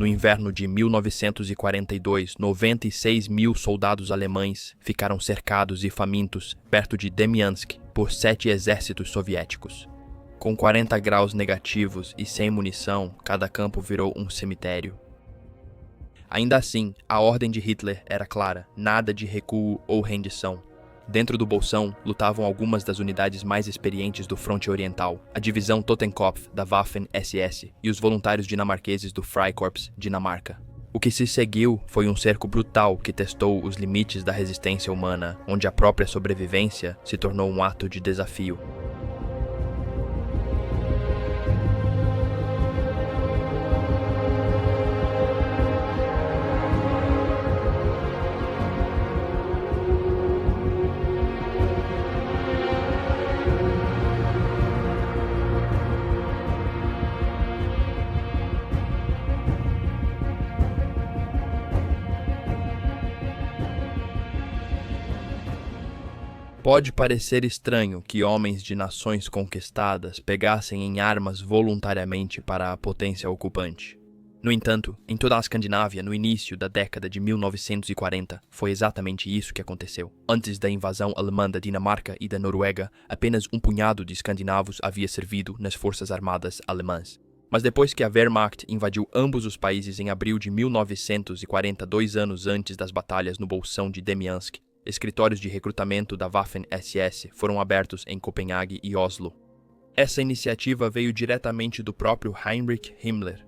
No inverno de 1942, 96 mil soldados alemães ficaram cercados e famintos perto de Demiansk por 7 exércitos soviéticos. Com 40 graus negativos e sem munição, cada campo virou um cemitério. Ainda assim, a ordem de Hitler era clara: nada de recuo ou rendição. Dentro do bolsão, lutavam algumas das unidades mais experientes do fronte oriental, a divisão Totenkopf da Waffen-SS e os voluntários dinamarqueses do Freikorps, Dinamarca. O que se seguiu foi um cerco brutal que testou os limites da resistência humana, onde a própria sobrevivência se tornou um ato de desafio. Pode parecer estranho que homens de nações conquistadas pegassem em armas voluntariamente para a potência ocupante. No entanto, em toda a Escandinávia, no início da década de 1940, foi exatamente isso que aconteceu. Antes da invasão alemã da Dinamarca e da Noruega, apenas um punhado de escandinavos havia servido nas forças armadas alemãs. Mas depois que a Wehrmacht invadiu ambos os países em abril de 1940, 2 anos antes das batalhas no bolsão de Demiansk, escritórios de recrutamento da Waffen-SS foram abertos em Copenhague e Oslo. Essa iniciativa veio diretamente do próprio Heinrich Himmler.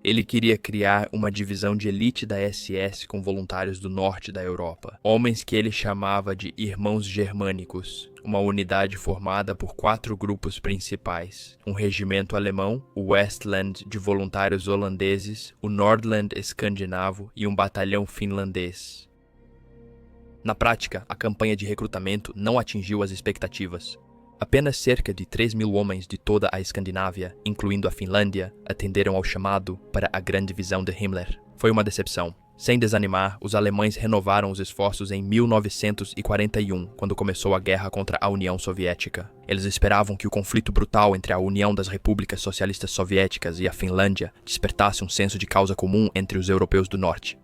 Ele queria criar uma divisão de elite da SS com voluntários do norte da Europa, homens que ele chamava de Irmãos Germânicos, uma unidade formada por 4 grupos principais: um regimento alemão, o Westland de voluntários holandeses, o Nordland escandinavo e um batalhão finlandês. Na prática, a campanha de recrutamento não atingiu as expectativas. Apenas cerca de 3 mil homens de toda a Escandinávia, incluindo a Finlândia, atenderam ao chamado para a grande visão de Himmler. Foi uma decepção. Sem desanimar, os alemães renovaram os esforços em 1941, quando começou a guerra contra a União Soviética. Eles esperavam que o conflito brutal entre a União das Repúblicas Socialistas Soviéticas e a Finlândia despertasse um senso de causa comum entre os europeus do norte.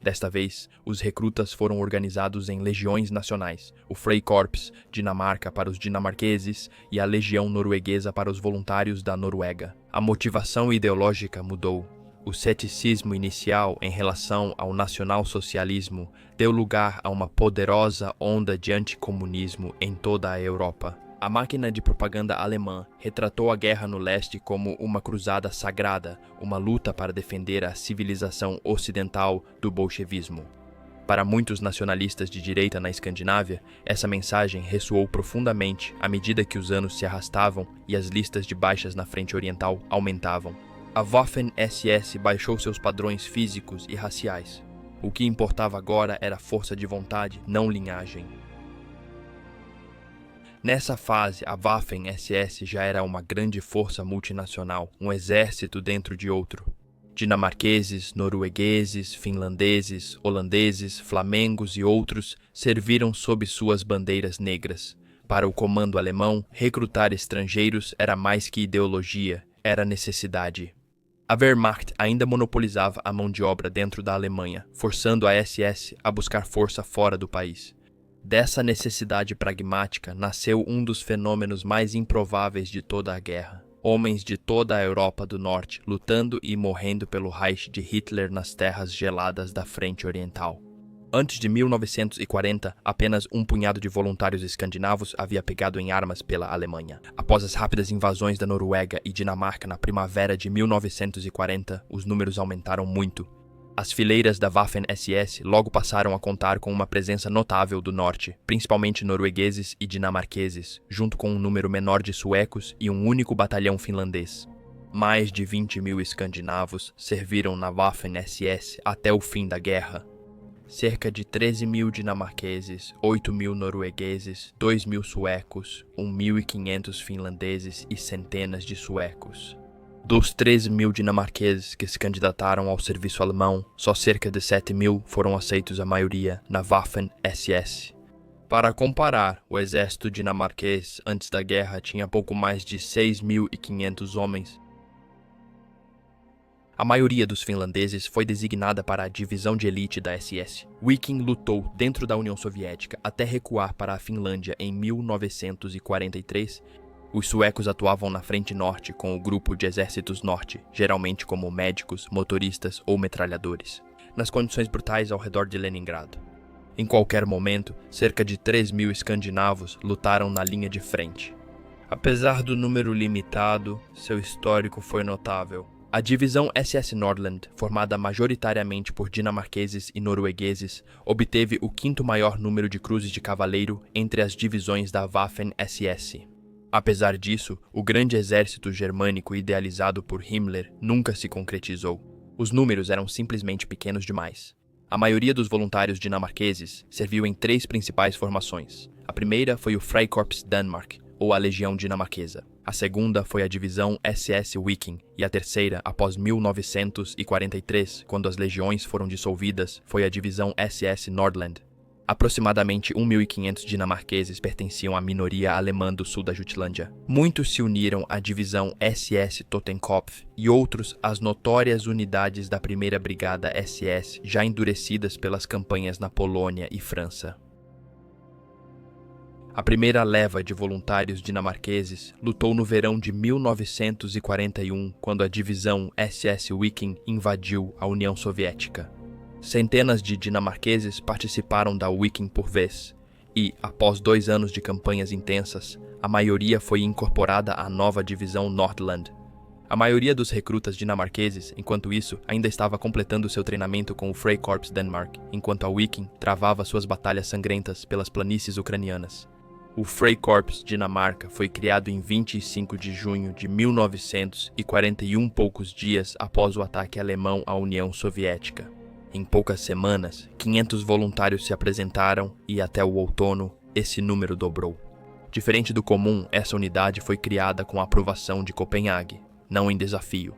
Desta vez, os recrutas foram organizados em legiões nacionais, o Freikorps, Dinamarca para os dinamarqueses e a Legião Norueguesa para os voluntários da Noruega. A motivação ideológica mudou. O ceticismo inicial em relação ao nacionalsocialismo deu lugar a uma poderosa onda de anticomunismo em toda a Europa. A máquina de propaganda alemã retratou a guerra no leste como uma cruzada sagrada, uma luta para defender a civilização ocidental do bolchevismo. Para muitos nacionalistas de direita na Escandinávia, essa mensagem ressoou profundamente à medida que os anos se arrastavam e as listas de baixas na frente oriental aumentavam. A Waffen-SS baixou seus padrões físicos e raciais. O que importava agora era força de vontade, não linhagem. Nessa fase, a Waffen-SS já era uma grande força multinacional, um exército dentro de outro. Dinamarqueses, noruegueses, finlandeses, holandeses, flamengos e outros serviram sob suas bandeiras negras. Para o comando alemão, recrutar estrangeiros era mais que ideologia, era necessidade. A Wehrmacht ainda monopolizava a mão de obra dentro da Alemanha, forçando a SS a buscar força fora do país. Dessa necessidade pragmática nasceu um dos fenômenos mais improváveis de toda a guerra. Homens de toda a Europa do Norte lutando e morrendo pelo Reich de Hitler nas terras geladas da frente oriental. Antes de 1940, apenas um punhado de voluntários escandinavos havia pegado em armas pela Alemanha. Após as rápidas invasões da Noruega e Dinamarca na primavera de 1940, os números aumentaram muito. As fileiras da Waffen-SS logo passaram a contar com uma presença notável do norte, principalmente noruegueses e dinamarqueses, junto com um número menor de suecos e um único batalhão finlandês. Mais de 20 mil escandinavos serviram na Waffen-SS até o fim da guerra. Cerca de 13 mil dinamarqueses, 8 mil noruegueses, 2 mil suecos, 1.500 finlandeses e centenas de suecos. Dos 13 mil dinamarqueses que se candidataram ao serviço alemão, só cerca de 7 mil foram aceitos, a maioria na Waffen-SS. Para comparar, o exército dinamarquês antes da guerra tinha pouco mais de 6.500 homens. A maioria dos finlandeses foi designada para a divisão de elite da SS. Viking lutou dentro da União Soviética até recuar para a Finlândia em 1943. Os suecos atuavam na frente norte com o grupo de exércitos norte, geralmente como médicos, motoristas ou metralhadores, nas condições brutais ao redor de Leningrado. Em qualquer momento, cerca de 3.000 escandinavos lutaram na linha de frente. Apesar do número limitado, seu histórico foi notável. A divisão SS Nordland, formada majoritariamente por dinamarqueses e noruegueses, obteve o quinto maior número de cruzes de cavaleiro entre as divisões da Waffen-SS. Apesar disso, o grande exército germânico idealizado por Himmler nunca se concretizou. Os números eram simplesmente pequenos demais. A maioria dos voluntários dinamarqueses serviu em 3 principais formações. A primeira foi o Freikorps Danmark, ou a Legião Dinamarquesa. A segunda foi a divisão SS Viking, e a terceira, após 1943, quando as legiões foram dissolvidas, foi a divisão SS Nordland. Aproximadamente 1.500 dinamarqueses pertenciam à minoria alemã do sul da Jutlândia. Muitos se uniram à divisão SS Totenkopf e outros às notórias unidades da 1ª Brigada SS, já endurecidas pelas campanhas na Polônia e França. A primeira leva de voluntários dinamarqueses lutou no verão de 1941, quando a divisão SS Viking invadiu a União Soviética. Centenas de dinamarqueses participaram da Viking por vez, e, após 2 anos de campanhas intensas, a maioria foi incorporada à nova divisão Nordland. A maioria dos recrutas dinamarqueses, enquanto isso, ainda estava completando seu treinamento com o Freikorps Danmark, enquanto a Viking travava suas batalhas sangrentas pelas planícies ucranianas. O Freikorps Dinamarca foi criado em 25 de junho de 1941, poucos dias após o ataque alemão à União Soviética. Em poucas semanas, 500 voluntários se apresentaram e, até o outono, esse número dobrou. Diferente do comum, essa unidade foi criada com a aprovação de Copenhague, não em desafio.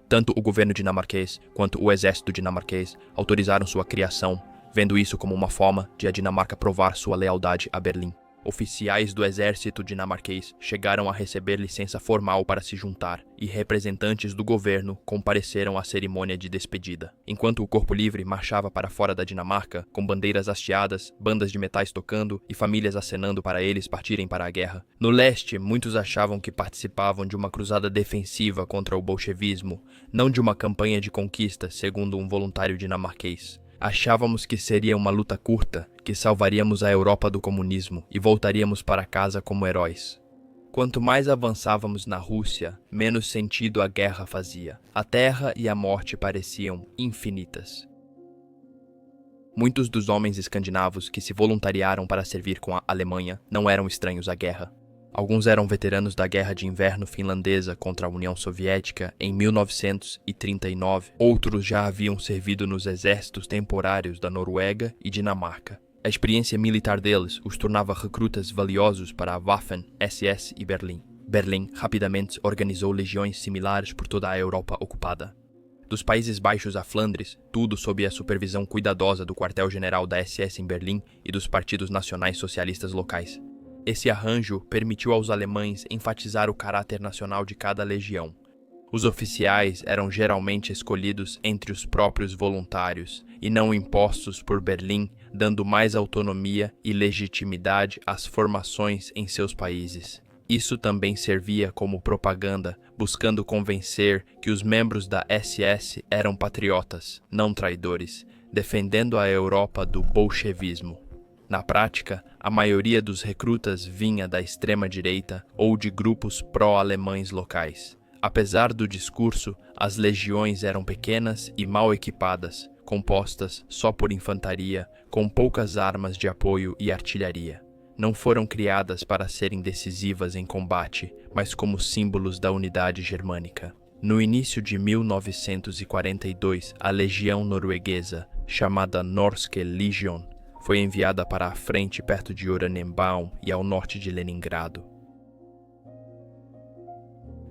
Tanto o governo dinamarquês quanto o exército dinamarquês autorizaram sua criação, vendo isso como uma forma de a Dinamarca provar sua lealdade a Berlim. Oficiais do exército dinamarquês chegaram a receber licença formal para se juntar, e representantes do governo compareceram à cerimônia de despedida. Enquanto o corpo livre marchava para fora da Dinamarca, com bandeiras hasteadas, bandas de metais tocando e famílias acenando para eles partirem para a guerra. No leste, muitos achavam que participavam de uma cruzada defensiva contra o bolchevismo, não de uma campanha de conquista, segundo um voluntário dinamarquês. Achávamos que seria uma luta curta, que salvaríamos a Europa do comunismo e voltaríamos para casa como heróis. Quanto mais avançávamos na Rússia, menos sentido a guerra fazia. A terra e a morte pareciam infinitas. Muitos dos homens escandinavos que se voluntariaram para servir com a Alemanha não eram estranhos à guerra. Alguns eram veteranos da Guerra de Inverno finlandesa contra a União Soviética em 1939. Outros já haviam servido nos exércitos temporários da Noruega e Dinamarca. A experiência militar deles os tornava recrutas valiosos para a Waffen-SS e Berlim. Berlim rapidamente organizou legiões similares por toda a Europa ocupada. Dos Países Baixos a Flandres, tudo sob a supervisão cuidadosa do quartel-general da SS em Berlim e dos partidos nacionais socialistas locais. Esse arranjo permitiu aos alemães enfatizar o caráter nacional de cada legião. Os oficiais eram geralmente escolhidos entre os próprios voluntários e não impostos por Berlim, dando mais autonomia e legitimidade às formações em seus países. Isso também servia como propaganda, buscando convencer que os membros da SS eram patriotas, não traidores, defendendo a Europa do bolchevismo. Na prática, a maioria dos recrutas vinha da extrema-direita ou de grupos pró-alemães locais. Apesar do discurso, as legiões eram pequenas e mal equipadas, compostas só por infantaria, com poucas armas de apoio e artilharia. Não foram criadas para serem decisivas em combate, mas como símbolos da unidade germânica. No início de 1942, a legião norueguesa, chamada Norske Legion, foi enviada para a frente perto de Oranienbaum e ao norte de Leningrado.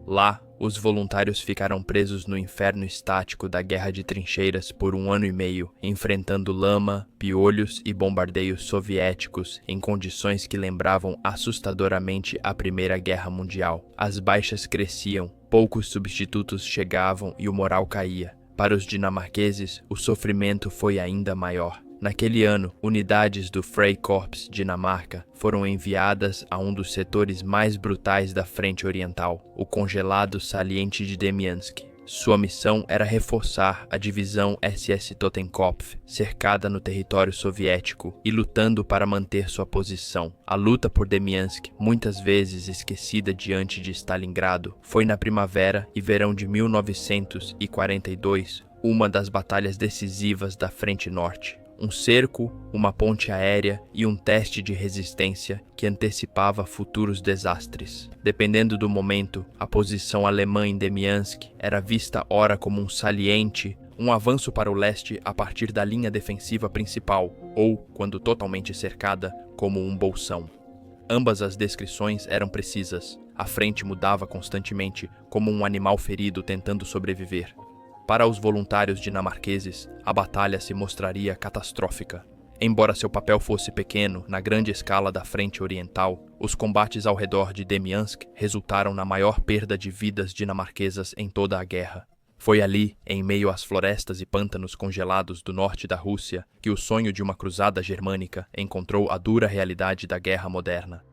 Lá, Os voluntários ficaram presos no inferno estático da Guerra de Trincheiras por 1 ano e meio, enfrentando lama, piolhos e bombardeios soviéticos em condições que lembravam assustadoramente a Primeira Guerra Mundial. As baixas cresciam, poucos substitutos chegavam e o moral caía. Para os dinamarqueses, o sofrimento foi ainda maior. Naquele ano, unidades do Freikorps Dinamarca foram enviadas a um dos setores mais brutais da Frente Oriental, o congelado saliente de Demiansk. Sua missão era reforçar a divisão SS Totenkopf, cercada no território soviético e lutando para manter sua posição. A luta por Demiansk, muitas vezes esquecida diante de Stalingrado, foi na primavera e verão de 1942 uma das batalhas decisivas da Frente Norte. Um cerco, uma ponte aérea e um teste de resistência que antecipava futuros desastres. Dependendo do momento, a posição alemã em Demiansk era vista ora como um saliente, um avanço para o leste a partir da linha defensiva principal, ou, quando totalmente cercada, como um bolsão. Ambas as descrições eram precisas. A frente mudava constantemente, como um animal ferido tentando sobreviver. Para os voluntários dinamarqueses, a batalha se mostraria catastrófica. Embora seu papel fosse pequeno na grande escala da Frente Oriental, os combates ao redor de Demiansk resultaram na maior perda de vidas dinamarquesas em toda a guerra. Foi ali, em meio às florestas e pântanos congelados do norte da Rússia, que o sonho de uma cruzada germânica encontrou a dura realidade da guerra moderna.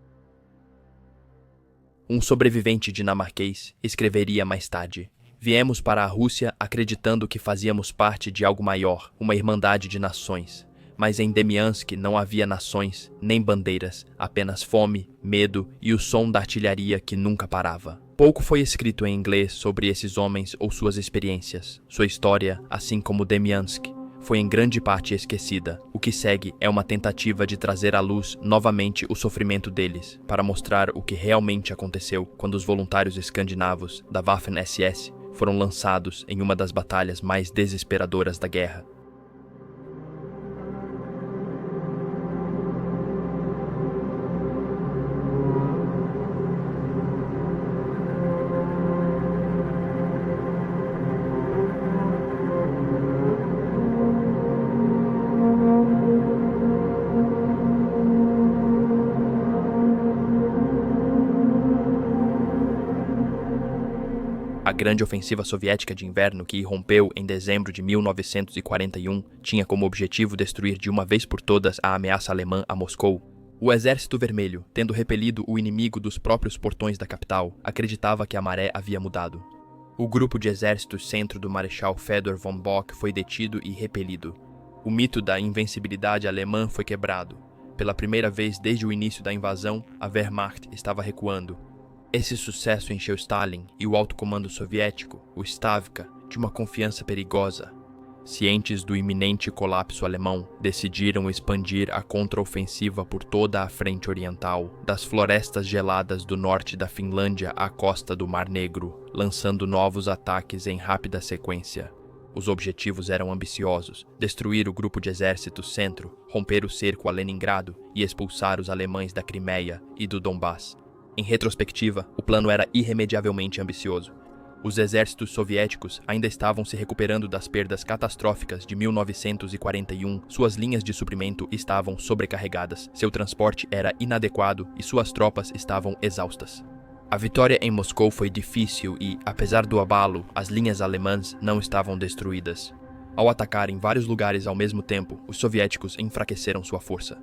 Um sobrevivente dinamarquês escreveria mais tarde: "Viemos para a Rússia acreditando que fazíamos parte de algo maior, uma irmandade de nações. Mas em Demiansk não havia nações, nem bandeiras, apenas fome, medo e o som da artilharia que nunca parava." Pouco foi escrito em inglês sobre esses homens ou suas experiências. Sua história, assim como Demiansk, foi em grande parte esquecida. O que segue é uma tentativa de trazer à luz novamente o sofrimento deles, para mostrar o que realmente aconteceu quando os voluntários escandinavos da Waffen-SS foram lançados em uma das batalhas mais desesperadoras da guerra. A grande ofensiva soviética de inverno que irrompeu em dezembro de 1941 tinha como objetivo destruir de uma vez por todas a ameaça alemã a Moscou. O Exército Vermelho, tendo repelido o inimigo dos próprios portões da capital, acreditava que a maré havia mudado. O grupo de exércitos centro do Marechal Fedor von Bock foi detido e repelido. O mito da invencibilidade alemã foi quebrado. Pela primeira vez desde o início da invasão, a Wehrmacht estava recuando. Esse sucesso encheu Stalin e o alto comando soviético, o Stavka, de uma confiança perigosa. Cientes do iminente colapso alemão, decidiram expandir a contraofensiva por toda a frente oriental, das florestas geladas do norte da Finlândia à costa do Mar Negro, lançando novos ataques em rápida sequência. Os objetivos eram ambiciosos: destruir o grupo de exércitos centro, romper o cerco a Leningrado e expulsar os alemães da Crimeia e do Donbass. Em retrospectiva, o plano era irremediavelmente ambicioso. Os exércitos soviéticos ainda estavam se recuperando das perdas catastróficas de 1941, suas linhas de suprimento estavam sobrecarregadas, seu transporte era inadequado e suas tropas estavam exaustas. A vitória em Moscou foi difícil e, apesar do abalo, as linhas alemãs não estavam destruídas. Ao atacar em vários lugares ao mesmo tempo, os soviéticos enfraqueceram sua força.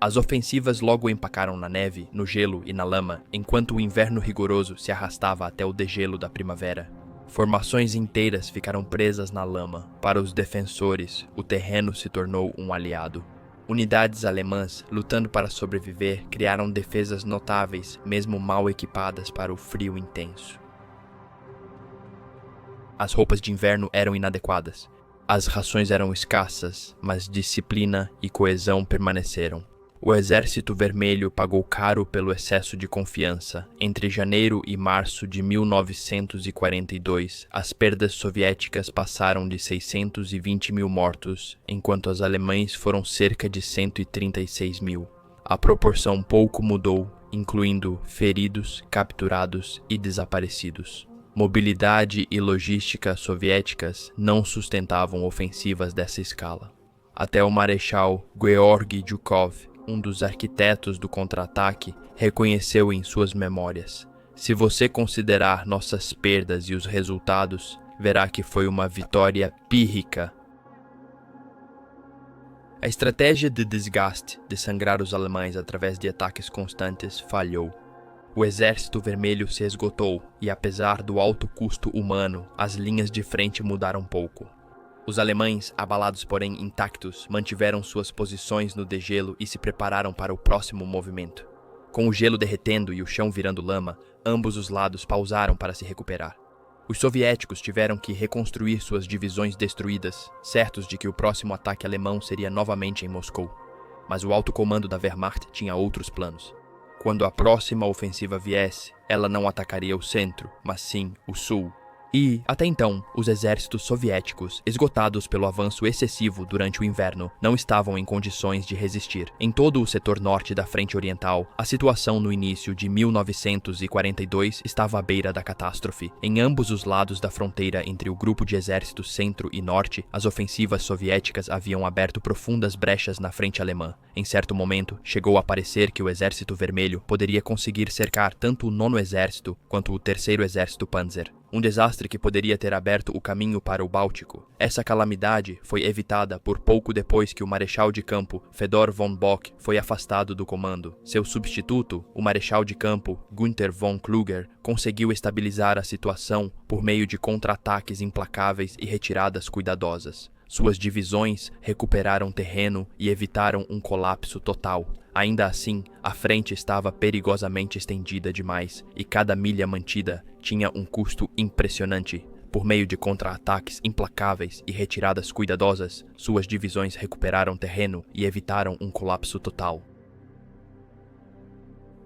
As ofensivas logo empacaram na neve, no gelo e na lama, enquanto o inverno rigoroso se arrastava até o degelo da primavera. Formações inteiras ficaram presas na lama. Para os defensores, o terreno se tornou um aliado. Unidades alemãs, lutando para sobreviver, criaram defesas notáveis, mesmo mal equipadas para o frio intenso. As roupas de inverno eram inadequadas. As rações eram escassas, mas disciplina e coesão permaneceram. O Exército Vermelho pagou caro pelo excesso de confiança. Entre janeiro e março de 1942, as perdas soviéticas passaram de 620 mil mortos, enquanto as alemães foram cerca de 136 mil. A proporção pouco mudou, incluindo feridos, capturados e desaparecidos. Mobilidade e logística soviéticas não sustentavam ofensivas dessa escala. Até o marechal Georgy Zhukov, um dos arquitetos do contra-ataque, reconheceu em suas memórias: "Se você considerar nossas perdas e os resultados, verá que foi uma vitória pírrica." A estratégia de desgaste de sangrar os alemães através de ataques constantes falhou. O Exército Vermelho se esgotou e, apesar do alto custo humano, as linhas de frente mudaram pouco. Os alemães, abalados porém intactos, mantiveram suas posições no degelo e se prepararam para o próximo movimento. Com o gelo derretendo e o chão virando lama, ambos os lados pausaram para se recuperar. Os soviéticos tiveram que reconstruir suas divisões destruídas, certos de que o próximo ataque alemão seria novamente em Moscou. Mas o alto comando da Wehrmacht tinha outros planos. Quando a próxima ofensiva viesse, ela não atacaria o centro, mas sim o sul. E, até então, os exércitos soviéticos, esgotados pelo avanço excessivo durante o inverno, não estavam em condições de resistir. Em todo o setor norte da Frente Oriental, a situação no início de 1942 estava à beira da catástrofe. Em ambos os lados da fronteira entre o grupo de exércitos centro e norte, as ofensivas soviéticas haviam aberto profundas brechas na frente alemã. Em certo momento, chegou a parecer que o Exército Vermelho poderia conseguir cercar tanto o 9º Exército quanto o 3º Exército Panzer. Um desastre que poderia ter aberto o caminho para o Báltico. Essa calamidade foi evitada por pouco depois que o marechal de campo Fedor von Bock foi afastado do comando. Seu substituto, o marechal de campo Günther von Kluger, conseguiu estabilizar a situação por meio de contra-ataques implacáveis e retiradas cuidadosas. Suas divisões recuperaram terreno e evitaram um colapso total. Ainda assim, a frente estava perigosamente estendida demais e cada milha mantida tinha um custo impressionante. Por meio de contra-ataques implacáveis e retiradas cuidadosas, suas divisões recuperaram terreno e evitaram um colapso total.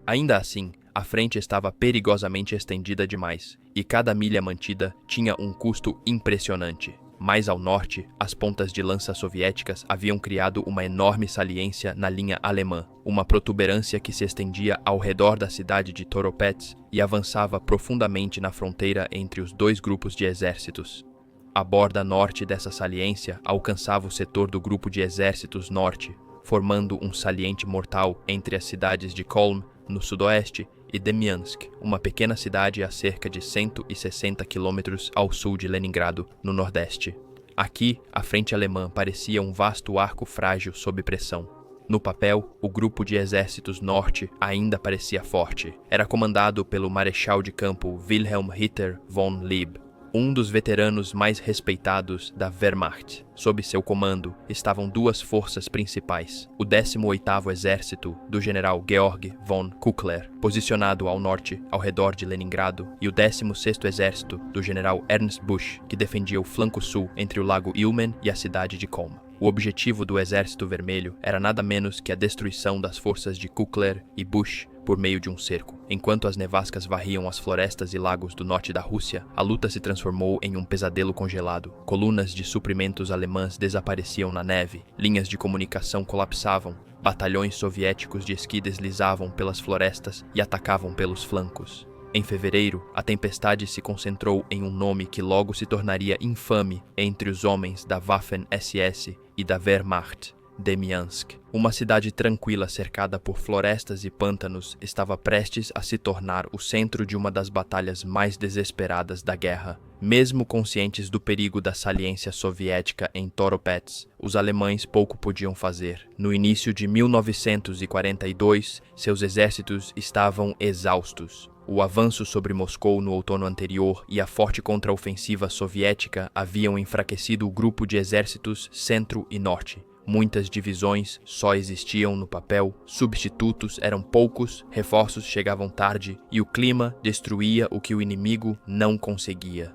Ainda assim, a frente estava perigosamente estendida demais e cada milha mantida tinha um custo impressionante. Mais ao norte, as pontas de lança soviéticas haviam criado uma enorme saliência na linha alemã, uma protuberância que se estendia ao redor da cidade de Toropets e avançava profundamente na fronteira entre os dois grupos de exércitos. A borda norte dessa saliência alcançava o setor do grupo de exércitos norte, formando um saliente mortal entre as cidades de Kolm, no sudoeste, e Demyansk, uma pequena cidade a cerca de 160 quilômetros ao sul de Leningrado, no nordeste. Aqui, a frente alemã parecia um vasto arco frágil sob pressão. No papel, o grupo de exércitos norte ainda parecia forte. Era comandado pelo marechal de campo Wilhelm Ritter von Lieb, um dos veteranos mais respeitados da Wehrmacht. Sob seu comando estavam duas forças principais: o 18º Exército do general Georg von Kuckler, posicionado ao norte, ao redor de Leningrado, e o 16º Exército do general Ernst Busch, que defendia o flanco sul entre o lago Ilmen e a cidade de Kolm. O objetivo do Exército Vermelho era nada menos que a destruição das forças de Kuckler e Busch por meio de um cerco. Enquanto as nevascas varriam as florestas e lagos do norte da Rússia, a luta se transformou em um pesadelo congelado. Colunas de suprimentos alemãs desapareciam na neve, linhas de comunicação colapsavam, batalhões soviéticos de esqui deslizavam pelas florestas e atacavam pelos flancos. Em fevereiro, a tempestade se concentrou em um nome que logo se tornaria infame entre os homens da Waffen-SS e da Wehrmacht: Demyansk. Uma cidade tranquila cercada por florestas e pântanos estava prestes a se tornar o centro de uma das batalhas mais desesperadas da guerra. Mesmo conscientes do perigo da saliência soviética em Toropets, os alemães pouco podiam fazer. No início de 1942, seus exércitos estavam exaustos. O avanço sobre Moscou no outono anterior e a forte contraofensiva soviética haviam enfraquecido o grupo de exércitos centro e norte. Muitas divisões só existiam no papel, substitutos eram poucos, reforços chegavam tarde e o clima destruía o que o inimigo não conseguia.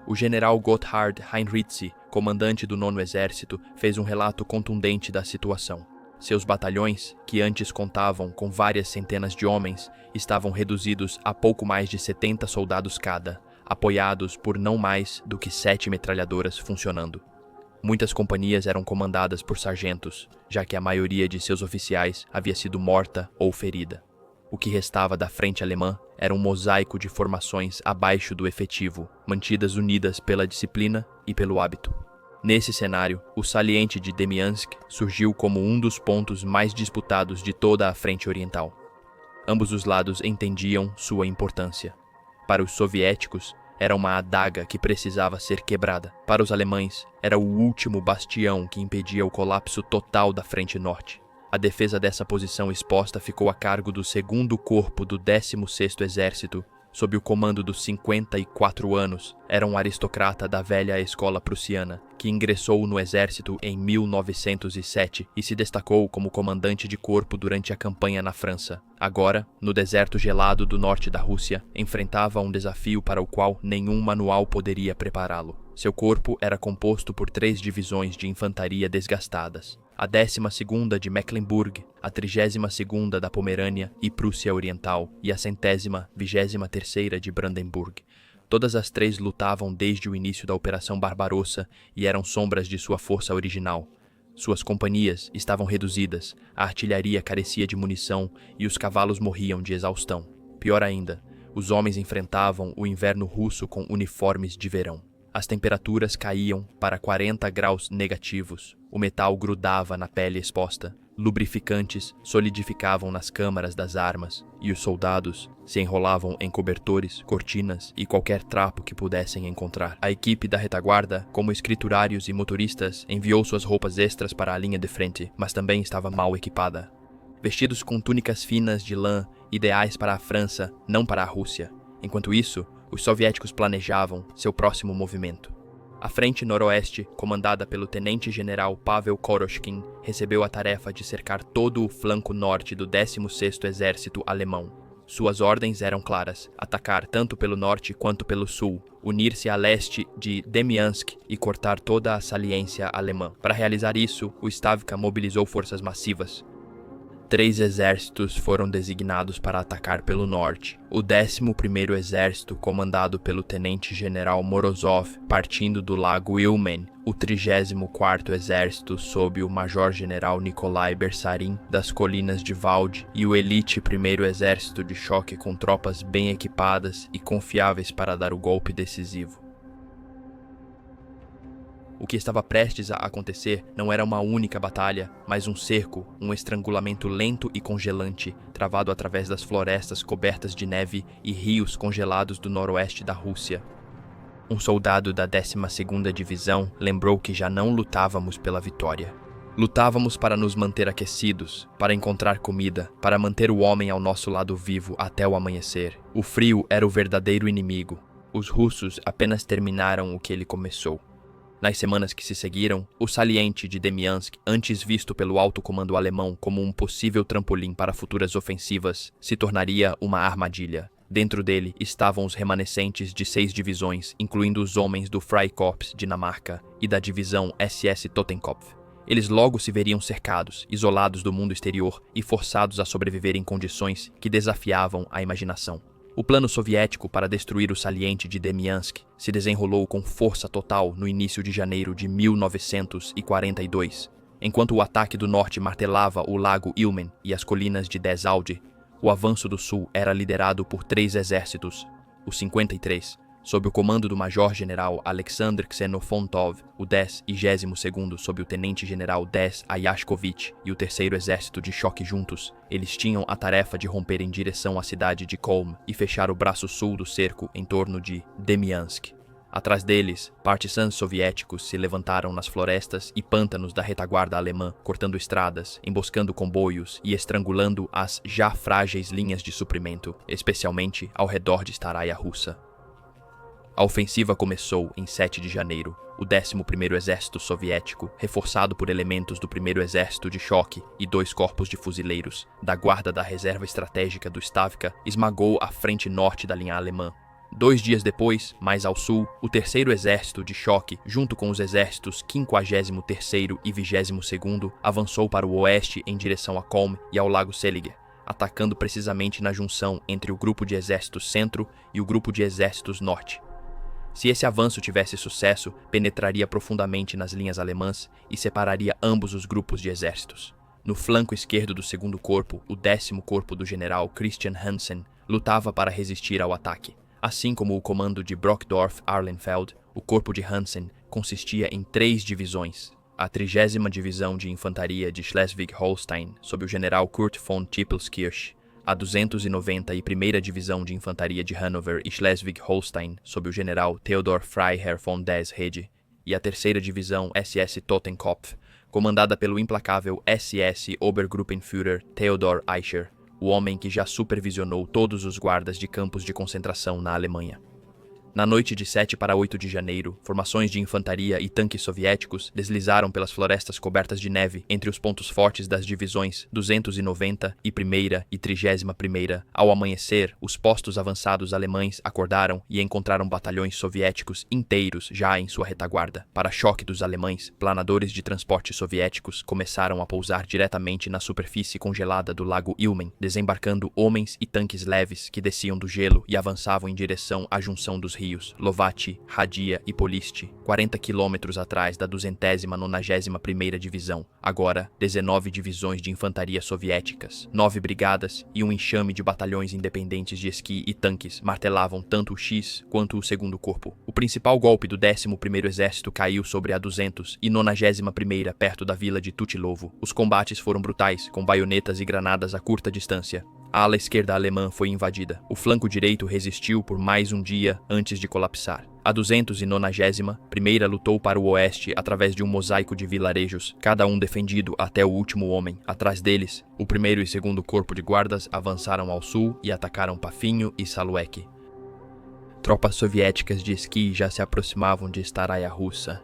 O general Gotthard Heinrizi, comandante do 9º Exército, fez um relato contundente da situação. Seus batalhões, que antes contavam com várias centenas de homens, estavam reduzidos a pouco mais de 70 soldados cada, apoiados por não mais do que 7 metralhadoras funcionando. Muitas companhias eram comandadas por sargentos, já que a maioria de seus oficiais havia sido morta ou ferida. O que restava da frente alemã era um mosaico de formações abaixo do efetivo, mantidas unidas pela disciplina e pelo hábito. Nesse cenário, o saliente de Demiansk surgiu como um dos pontos mais disputados de toda a frente oriental. Ambos os lados entendiam sua importância. Para os soviéticos, era uma adaga que precisava ser quebrada. Para os alemães, era o último bastião que impedia o colapso total da frente norte. A defesa dessa posição exposta ficou a cargo do 2º Corpo do 16º Exército, sob o comando dos 54 anos. Era um aristocrata da velha escola prussiana, que ingressou no exército em 1907 e se destacou como comandante de corpo durante a campanha na França. Agora, no deserto gelado do norte da Rússia, enfrentava um desafio para o qual nenhum manual poderia prepará-lo. Seu corpo era composto por 3 divisões de infantaria desgastadas: a 12ª de Mecklenburg, a 32ª da Pomerânia e Prússia Oriental e a 123ª de Brandenburg. Todas as 3 lutavam desde o início da Operação Barbarossa e eram sombras de sua força original. Suas companhias estavam reduzidas, a artilharia carecia de munição e os cavalos morriam de exaustão. Pior ainda, os homens enfrentavam o inverno russo com uniformes de verão. As temperaturas caíam para 40 graus negativos, o metal grudava na pele exposta, lubrificantes solidificavam nas câmaras das armas e os soldados se enrolavam em cobertores, cortinas e qualquer trapo que pudessem encontrar. A equipe da retaguarda, como escriturários e motoristas, enviou suas roupas extras para a linha de frente, mas também estava mal equipada. Vestidos com túnicas finas de lã, ideais para a França, não para a Rússia. Enquanto isso, os soviéticos planejavam seu próximo movimento. A frente noroeste, comandada pelo tenente-general Pavel Koroshkin, recebeu a tarefa de cercar todo o flanco norte do 16º Exército Alemão. Suas ordens eram claras: atacar tanto pelo norte quanto pelo sul, unir-se a leste de Demiansk e cortar toda a saliência alemã. Para realizar isso, o Stavka mobilizou forças massivas. 3 exércitos foram designados para atacar pelo norte. O 11º Exército, comandado pelo tenente-general Morozov, partindo do lago Ilmen. O 34º Exército, sob o major-general Nikolai Bersarin, das colinas de Vald. E o elite 1º Exército de choque com tropas bem equipadas e confiáveis para dar o golpe decisivo. O que estava prestes a acontecer não era uma única batalha, mas um cerco, um estrangulamento lento e congelante, travado através das florestas cobertas de neve e rios congelados do noroeste da Rússia. Um soldado da 12ª Divisão lembrou que já não lutávamos pela vitória. Lutávamos para nos manter aquecidos, para encontrar comida, para manter o homem ao nosso lado vivo até o amanhecer. O frio era o verdadeiro inimigo. Os russos apenas terminaram o que ele começou. Nas semanas que se seguiram, o saliente de Demiansk, antes visto pelo alto comando alemão como um possível trampolim para futuras ofensivas, se tornaria uma armadilha. Dentro dele estavam os remanescentes de 6 divisões, incluindo os homens do Freikorps Dinamarca e da divisão SS Totenkopf. Eles logo se veriam cercados, isolados do mundo exterior e forçados a sobreviver em condições que desafiavam a imaginação. O plano soviético para destruir o saliente de Demiansk se desenrolou com força total no início de janeiro de 1942. Enquanto o ataque do norte martelava o lago Ilmen e as colinas de Desalde, o avanço do sul era liderado por 3 exércitos: o 53, sob o comando do major-general Alexander Xenofontov, o 10 e 22º sob o tenente-general 10 Ayashkovich e o 3º Exército de Choque juntos. Eles tinham a tarefa de romper em direção à cidade de Kolm e fechar o braço sul do cerco em torno de Demiansk. Atrás deles, partisãs soviéticos se levantaram nas florestas e pântanos da retaguarda alemã, cortando estradas, emboscando comboios e estrangulando as já frágeis linhas de suprimento, especialmente ao redor de Staraia Russa. A ofensiva começou em 7 de janeiro. O 11º Exército Soviético, reforçado por elementos do 1º Exército de Choque e 2 corpos de fuzileiros da Guarda da Reserva Estratégica do Stavka, esmagou a frente norte da linha alemã. 2 dias depois, mais ao sul, o 3º Exército de Choque, junto com os exércitos 53º e 22º, avançou para o oeste em direção a Kolm e ao Lago Seliger, atacando precisamente na junção entre o Grupo de Exércitos Centro e o Grupo de Exércitos Norte. Se esse avanço tivesse sucesso, penetraria profundamente nas linhas alemãs e separaria ambos os grupos de exércitos. No flanco esquerdo do 2º Corpo, o 10º Corpo do general Christian Hansen lutava para resistir ao ataque. Assim como o comando de Brockdorff-Ahlenfeld, o corpo de Hansen consistia em 3 divisões. A 30ª Divisão de Infantaria de Schleswig-Holstein, sob o general Kurt von Tippelskirch, a 291ª Divisão de Infantaria de Hannover e Schleswig-Holstein, sob o general Theodor Freiherr von Deshede, e a 3ª Divisão SS Totenkopf, comandada pelo implacável SS Obergruppenführer Theodor Eicher, o homem que já supervisionou todos os guardas de campos de concentração na Alemanha. Na noite de 7 para 8 de janeiro, formações de infantaria e tanques soviéticos deslizaram pelas florestas cobertas de neve entre os pontos fortes das divisões 290 e 1ª e 31ª. Ao amanhecer, os postos avançados alemães acordaram e encontraram batalhões soviéticos inteiros já em sua retaguarda. Para choque dos alemães, planadores de transporte soviéticos começaram a pousar diretamente na superfície congelada do lago Ilmen, desembarcando homens e tanques leves que desciam do gelo e avançavam em direção à junção dos rios Lovaty, Radia e Poliste, 40 quilômetros atrás da 291ª Divisão. Agora, 19 divisões de infantaria soviéticas, 9 brigadas e um enxame de batalhões independentes de esqui e tanques martelavam tanto o X quanto o 2º Corpo. O principal golpe do 11º Exército caiu sobre a 291ª perto da vila de Tutilovo. Os combates foram brutais, com baionetas e granadas a curta distância. A ala esquerda alemã foi invadida. O flanco direito resistiu por mais um dia antes de colapsar. A 291ª lutou para o oeste através de um mosaico de vilarejos, cada um defendido até o último homem. Atrás deles, o 1º e 2º Corpo de Guardas avançaram ao sul e atacaram Pafinho e Saluek. Tropas soviéticas de esqui já se aproximavam de Staraia Russa.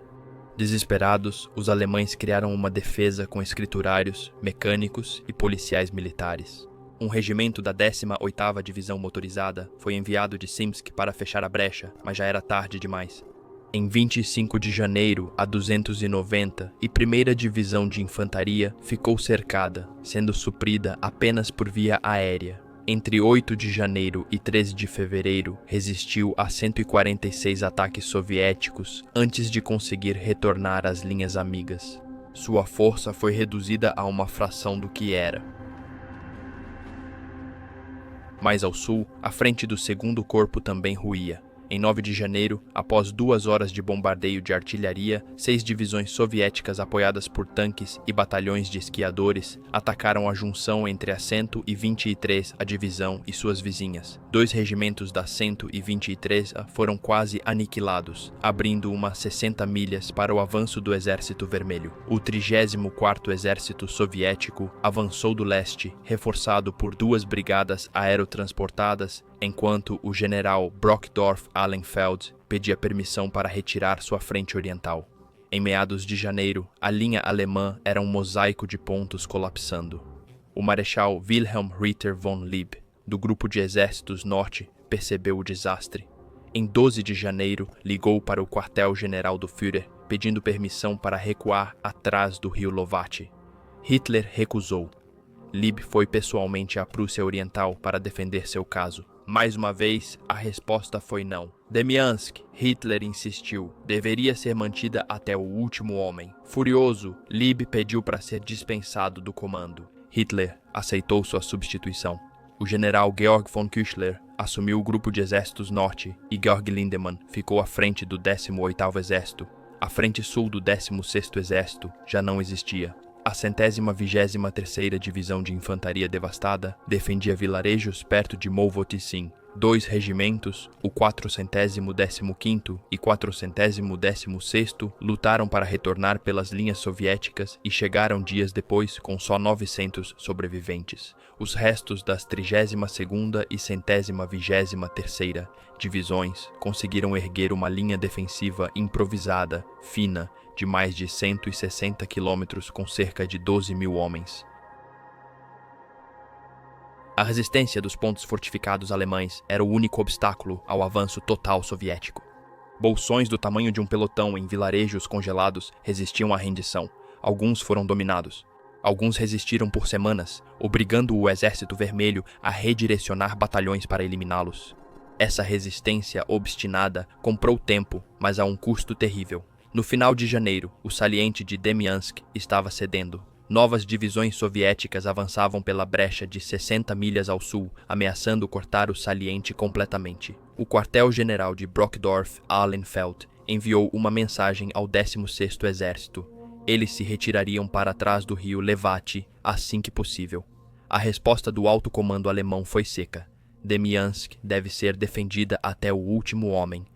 Desesperados, os alemães criaram uma defesa com escriturários, mecânicos e policiais militares. Um regimento da 18ª Divisão Motorizada foi enviado de Simsk para fechar a brecha, mas já era tarde demais. Em 25 de janeiro, a 291ª Divisão de Infantaria ficou cercada, sendo suprida apenas por via aérea. Entre 8 de janeiro e 13 de fevereiro, resistiu a 146 ataques soviéticos antes de conseguir retornar às linhas amigas. Sua força foi reduzida a uma fração do que era. Mais ao sul, a frente do 2º Corpo também ruía. Em 9 de janeiro, após 2 horas de bombardeio de artilharia, 6 divisões soviéticas apoiadas por tanques e batalhões de esquiadores atacaram a junção entre a 123ª Divisão e suas vizinhas. 2 regimentos da 123ª foram quase aniquilados, abrindo umas 60 milhas para o avanço do Exército Vermelho. O 34º Exército Soviético avançou do leste, reforçado por 2 brigadas aerotransportadas, enquanto o general Brockdorff-Ahlenfeld pedia permissão para retirar sua frente oriental. Em meados de janeiro, a linha alemã era um mosaico de pontos colapsando. O marechal Wilhelm Ritter von Lieb, do Grupo de Exércitos Norte, percebeu o desastre. Em 12 de janeiro, ligou para o quartel-general do Führer, pedindo permissão para recuar atrás do rio Lovaty. Hitler recusou. Lieb foi pessoalmente à Prússia Oriental para defender seu caso. Mais uma vez, a resposta foi não. Demiansk, Hitler insistiu, deveria ser mantida até o último homem. Furioso, Lieb pediu para ser dispensado do comando. Hitler aceitou sua substituição. O general Georg von Küchler assumiu o Grupo de Exércitos Norte e Georg Lindemann ficou à frente do 18º Exército. A frente sul do 16º Exército já não existia. A 123ª Divisão de Infantaria devastada defendia vilarejos perto de Movoticin. 2 regimentos, o 415º e 416º, lutaram para retornar pelas linhas soviéticas e chegaram dias depois com só 900 sobreviventes. Os restos das 32ª e 123ª divisões conseguiram erguer uma linha defensiva improvisada, fina, de mais de 160 quilômetros com cerca de 12.000 homens. A resistência dos pontos fortificados alemães era o único obstáculo ao avanço total soviético. Bolsões do tamanho de um pelotão em vilarejos congelados resistiam à rendição. Alguns foram dominados. Alguns resistiram por semanas, obrigando o Exército Vermelho a redirecionar batalhões para eliminá-los. Essa resistência obstinada comprou tempo, mas a um custo terrível. No final de janeiro, o saliente de Demiansk estava cedendo. Novas divisões soviéticas avançavam pela brecha de 60 milhas ao sul, ameaçando cortar o saliente completamente. O quartel-general de Brockdorf-Ahlenfeld enviou uma mensagem ao 16º Exército. Eles se retirariam para trás do rio Levate assim que possível. A resposta do alto comando alemão foi seca. Demyansk deve ser defendida até o último homem.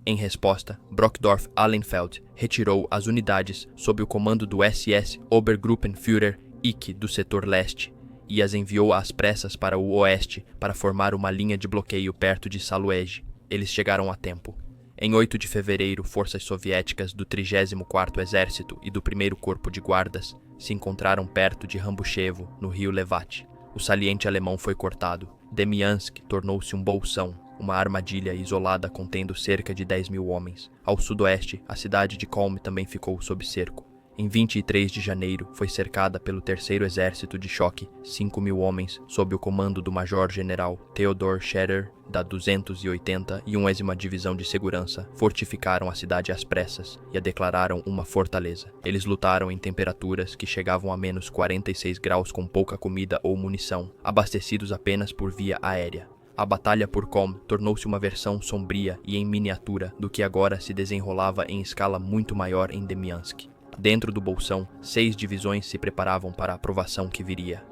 Em resposta, Brockdorf-Ahlenfeld retirou as unidades sob o comando do SS Obergruppenführer Icke do setor leste e as enviou às pressas para o oeste para formar uma linha de bloqueio perto de Saluege. Eles chegaram a tempo. Em 8 de fevereiro, forças soviéticas do 34º Exército e do 1º Corpo de Guardas se encontraram perto de Rambuchevo, no rio Levate. O saliente alemão foi cortado. Demyansk tornou-se um bolsão, uma armadilha isolada contendo cerca de 10.000 homens. Ao sudoeste, a cidade de Kolm também ficou sob cerco. Em 23 de janeiro, foi cercada pelo 3º Exército de Choque, 5.000 homens, sob o comando do Major-General Theodor Scherer, da 281ª Divisão de Segurança, fortificaram a cidade às pressas e a declararam uma fortaleza. Eles lutaram em temperaturas que chegavam a menos 46 graus com pouca comida ou munição, abastecidos apenas por via aérea. A batalha por Kolm tornou-se uma versão sombria e em miniatura do que agora se desenrolava em escala muito maior em Demyansk. Dentro do bolsão, 6 divisões se preparavam para a provação que viria.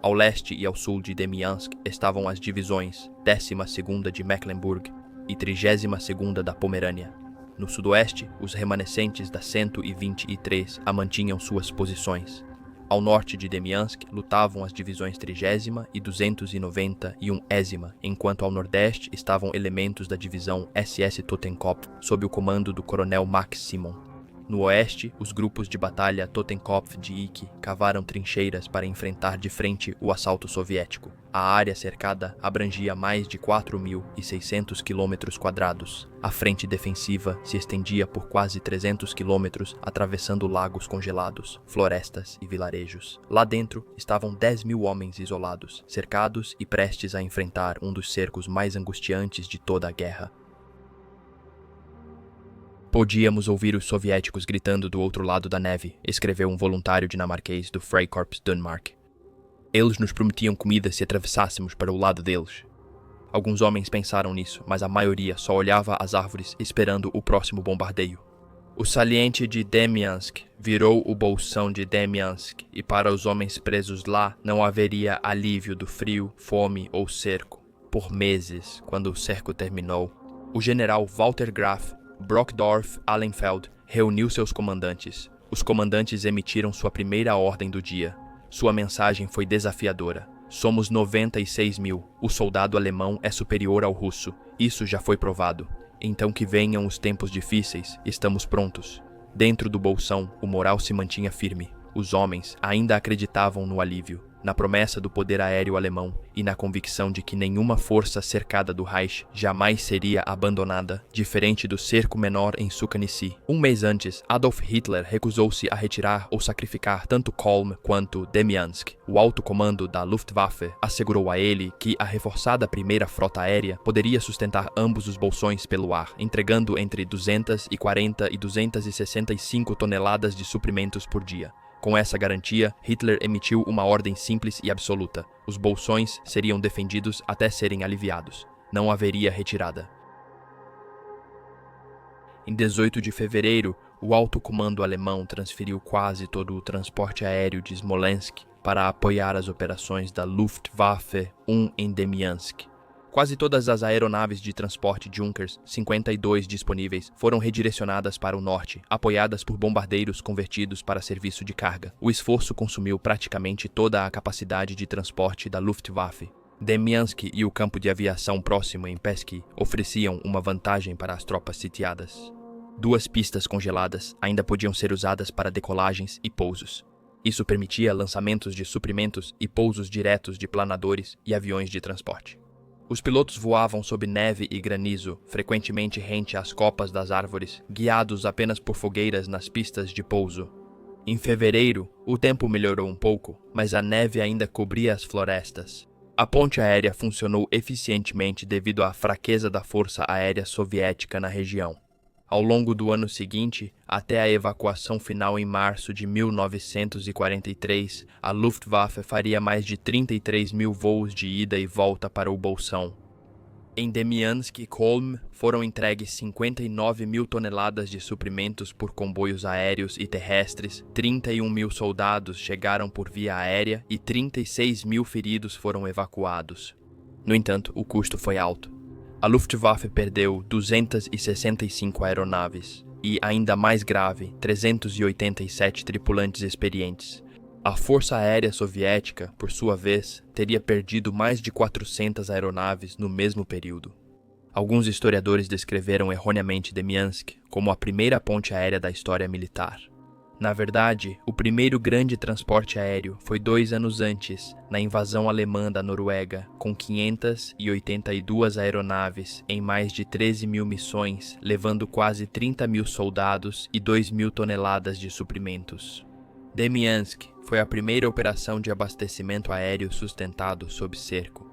Ao leste e ao sul de Demyansk estavam as divisões 12ª de Mecklenburg e 32ª da Pomerânia. No sudoeste, os remanescentes da 123 mantinham suas posições. Ao norte de Demyansk lutavam as divisões 30ª e 291ª, enquanto ao nordeste estavam elementos da divisão SS Totenkopf, sob o comando do coronel Max Simon. No oeste, os grupos de batalha Totenkopf de Icke cavaram trincheiras para enfrentar de frente o assalto soviético. A área cercada abrangia mais de 4.600 km². A frente defensiva se estendia por quase 300 km, atravessando lagos congelados, florestas e vilarejos. Lá dentro estavam 10.000 homens isolados, cercados e prestes a enfrentar um dos cercos mais angustiantes de toda a guerra. Podíamos ouvir os soviéticos gritando do outro lado da neve, escreveu um voluntário dinamarquês do Freikorps Danmark. Eles nos prometiam comida se atravessássemos para o lado deles. Alguns homens pensaram nisso, mas a maioria só olhava as árvores esperando o próximo bombardeio. O saliente de Demyansk virou o bolsão de Demyansk, e para os homens presos lá não haveria alívio do frio, fome ou cerco. Por meses, quando o cerco terminou, o general Walter Graf Brockdorf-Ahlenfeld reuniu seus comandantes. Os comandantes emitiram sua primeira ordem do dia. Sua mensagem foi desafiadora. Somos 96.000. O soldado alemão é superior ao russo. Isso já foi provado. Então que venham os tempos difíceis, estamos prontos. Dentro do bolsão, o moral se mantinha firme. Os homens ainda acreditavam no alívio, na promessa do poder aéreo alemão e na convicção de que nenhuma força cercada do Reich jamais seria abandonada, diferente do cerco menor em Sukhanici. Um mês antes, Adolf Hitler recusou-se a retirar ou sacrificar tanto Kolm quanto Demyansk. O alto comando da Luftwaffe assegurou a ele que a reforçada primeira frota aérea poderia sustentar ambos os bolsões pelo ar, entregando entre 240 e 265 toneladas de suprimentos por dia. Com essa garantia, Hitler emitiu uma ordem simples e absoluta. Os bolsões seriam defendidos até serem aliviados. Não haveria retirada. Em 18 de fevereiro, o alto comando alemão transferiu quase todo o transporte aéreo de Smolensk para apoiar as operações da Luftwaffe 1 em Demyansk. Quase todas as aeronaves de transporte Junkers, 52 disponíveis, foram redirecionadas para o norte, apoiadas por bombardeiros convertidos para serviço de carga. O esforço consumiu praticamente toda a capacidade de transporte da Luftwaffe. Demyansk e o campo de aviação próximo em Pesky ofereciam uma vantagem para as tropas sitiadas. 2 pistas congeladas ainda podiam ser usadas para decolagens e pousos. Isso permitia lançamentos de suprimentos e pousos diretos de planadores e aviões de transporte. Os pilotos voavam sob neve e granizo, frequentemente rente às copas das árvores, guiados apenas por fogueiras nas pistas de pouso. Em fevereiro, o tempo melhorou um pouco, mas a neve ainda cobria as florestas. A ponte aérea funcionou eficientemente devido à fraqueza da força aérea soviética na região. Ao longo do ano seguinte, até a evacuação final em março de 1943, a Luftwaffe faria mais de 33 mil voos de ida e volta para o Bolsão. Em Demiansk e Kolm foram entregues 59 mil toneladas de suprimentos por comboios aéreos e terrestres, 31 mil soldados chegaram por via aérea e 36 mil feridos foram evacuados. No entanto, o custo foi alto. A Luftwaffe perdeu 265 aeronaves e, ainda mais grave, 387 tripulantes experientes. A Força Aérea Soviética, por sua vez, teria perdido mais de 400 aeronaves no mesmo período. Alguns historiadores descreveram erroneamente Demiansk como a primeira ponte aérea da história militar. Na verdade, o primeiro grande transporte aéreo foi 2 anos antes, na invasão alemã da Noruega, com 582 aeronaves em mais de 13 mil missões, levando quase 30 mil soldados e 2 mil toneladas de suprimentos. Demiansk foi a primeira operação de abastecimento aéreo sustentado sob cerco.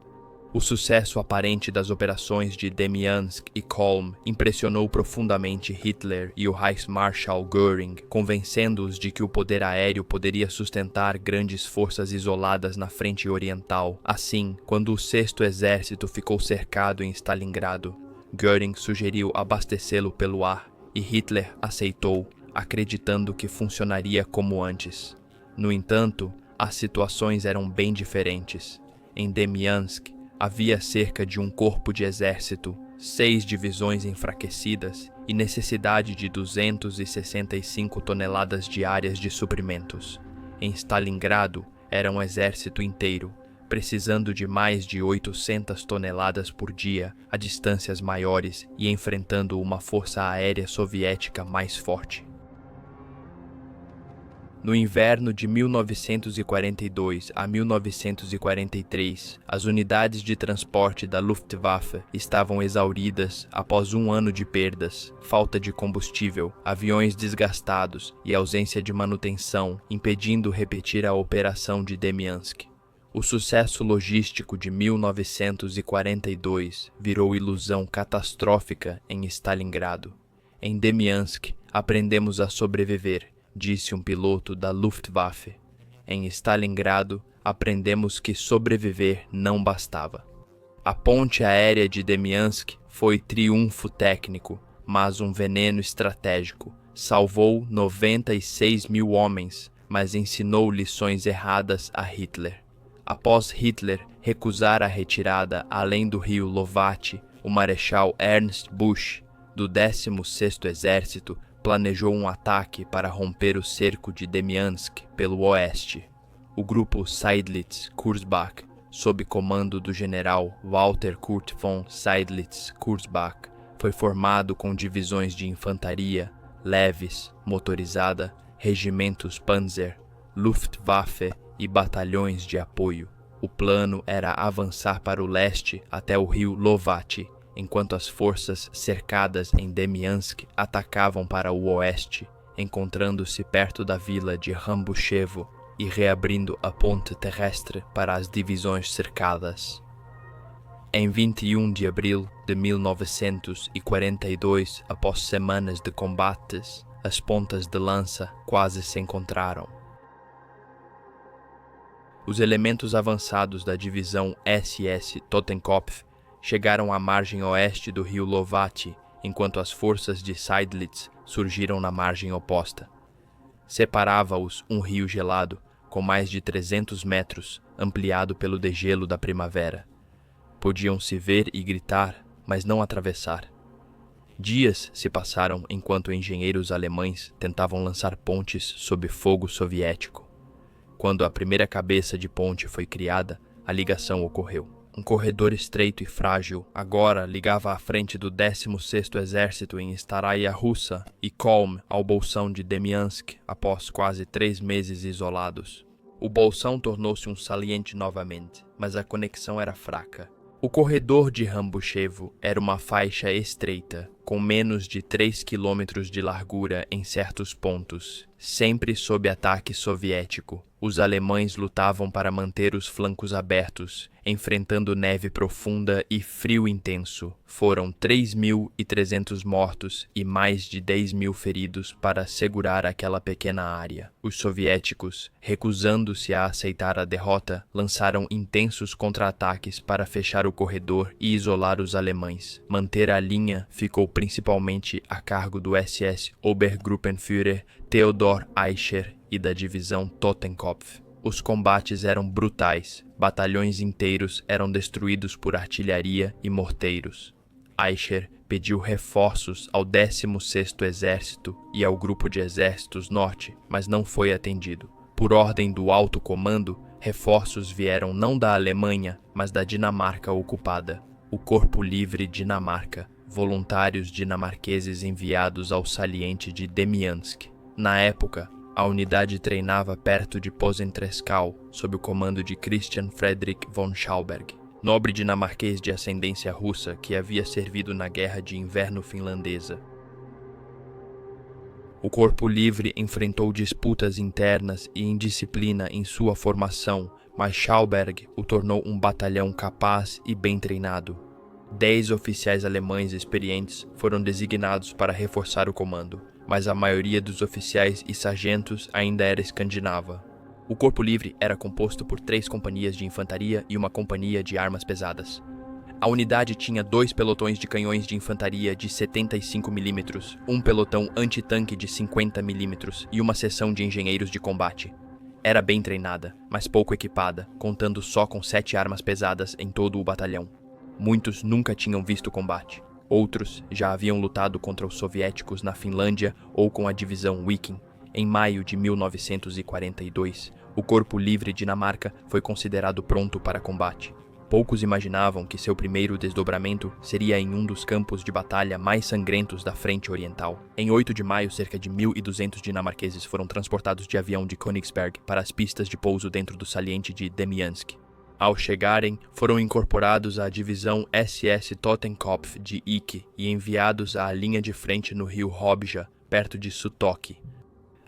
O sucesso aparente das operações de Demiansk e Kolm impressionou profundamente Hitler e o Reichsmarschall Göring, convencendo-os de que o poder aéreo poderia sustentar grandes forças isoladas na frente oriental. Assim, quando o 6º Exército ficou cercado em Stalingrado, Göring sugeriu abastecê-lo pelo ar e Hitler aceitou, acreditando que funcionaria como antes. No entanto, as situações eram bem diferentes. Em Demiansk, havia cerca de um corpo de exército, 6 divisões enfraquecidas e necessidade de 265 toneladas diárias de suprimentos. Em Stalingrado, era um exército inteiro, precisando de mais de 800 toneladas por dia a distâncias maiores e enfrentando uma força aérea soviética mais forte. No inverno de 1942 a 1943, as unidades de transporte da Luftwaffe estavam exauridas após um ano de perdas, falta de combustível, aviões desgastados e ausência de manutenção, impedindo repetir a operação de Demiansk. O sucesso logístico de 1942 virou ilusão catastrófica em Stalingrado. Em Demiansk, aprendemos a sobreviver, disse um piloto da Luftwaffe. Em Stalingrado, aprendemos que sobreviver não bastava. A ponte aérea de Demiansk foi triunfo técnico, mas um veneno estratégico. Salvou 96 mil homens, mas ensinou lições erradas a Hitler. Após Hitler recusar a retirada além do rio Lovatty, o marechal Ernst Busch, do 16º Exército, planejou um ataque para romper o cerco de Demiansk pelo oeste. O grupo Seydlitz-Kursbach, sob comando do general Walter Kurt von Seydlitz-Kursbach, foi formado com divisões de infantaria, leves, motorizada, regimentos Panzer, Luftwaffe e batalhões de apoio. O plano era avançar para o leste até o rio Lovatty, enquanto as forças cercadas em Demiansk atacavam para o oeste, encontrando-se perto da vila de Rambushevo e reabrindo a ponte terrestre para as divisões cercadas. Em 21 de abril de 1942, após semanas de combates, as pontas de lança quase se encontraram. Os elementos avançados da divisão SS Totenkopf chegaram à margem oeste do rio Lovatty, enquanto as forças de Seydlitz surgiram na margem oposta. Separava-os um rio gelado, com mais de 300 metros, ampliado pelo degelo da primavera. Podiam se ver e gritar, mas não atravessar. Dias se passaram enquanto engenheiros alemães tentavam lançar pontes sob fogo soviético. Quando a primeira cabeça de ponte foi criada, a ligação ocorreu. Um corredor estreito e frágil agora ligava a frente do 16º Exército em Staraya Russa e Kolm ao bolsão de Demiansk após quase 3 meses isolados. O bolsão tornou-se um saliente novamente, mas a conexão era fraca. O corredor de Rambushevo era uma faixa estreita, com menos de 3 quilômetros de largura em certos pontos, sempre sob ataque soviético. Os alemães lutavam para manter os flancos abertos, enfrentando neve profunda e frio intenso. Foram 3.300 mortos e mais de 10.000 feridos para assegurar aquela pequena área. Os soviéticos, recusando-se a aceitar a derrota, lançaram intensos contra-ataques para fechar o corredor e isolar os alemães. Manter a linha ficou principalmente a cargo do SS Obergruppenführer Theodor Eicher e da divisão Totenkopf. Os combates eram brutais, batalhões inteiros eram destruídos por artilharia e morteiros. Eicher pediu reforços ao 16º Exército e ao Grupo de Exércitos Norte, mas não foi atendido. Por ordem do alto comando, reforços vieram não da Alemanha, mas da Dinamarca ocupada. O Corpo Livre Dinamarca, voluntários dinamarqueses enviados ao saliente de Demiansk. Na época, a unidade treinava perto de Posentrescal, sob o comando de Christian Friedrich von Schauberg, nobre dinamarquês de ascendência russa que havia servido na Guerra de Inverno finlandesa. O Corpo Livre enfrentou disputas internas e indisciplina em sua formação, mas Schauberg o tornou um batalhão capaz e bem treinado. 10 oficiais alemães experientes foram designados para reforçar o comando, mas a maioria dos oficiais e sargentos ainda era escandinava. O Corpo Livre era composto por 3 companhias de infantaria e uma companhia de armas pesadas. A unidade tinha 2 pelotões de canhões de infantaria de 75 mm, um pelotão antitanque de 50 mm e uma seção de engenheiros de combate. Era bem treinada, mas pouco equipada, contando só com 7 armas pesadas em todo o batalhão. Muitos nunca tinham visto combate. Outros já haviam lutado contra os soviéticos na Finlândia ou com a divisão Viking. Em maio de 1942, o Corpo Livre Dinamarca foi considerado pronto para combate. Poucos imaginavam que seu primeiro desdobramento seria em um dos campos de batalha mais sangrentos da frente oriental. Em 8 de maio, cerca de 1.200 dinamarqueses foram transportados de avião de Königsberg para as pistas de pouso dentro do saliente de Demiansk. Ao chegarem, foram incorporados à divisão SS Totenkopf de Ike e enviados à linha de frente no rio Robja, perto de Sutoki.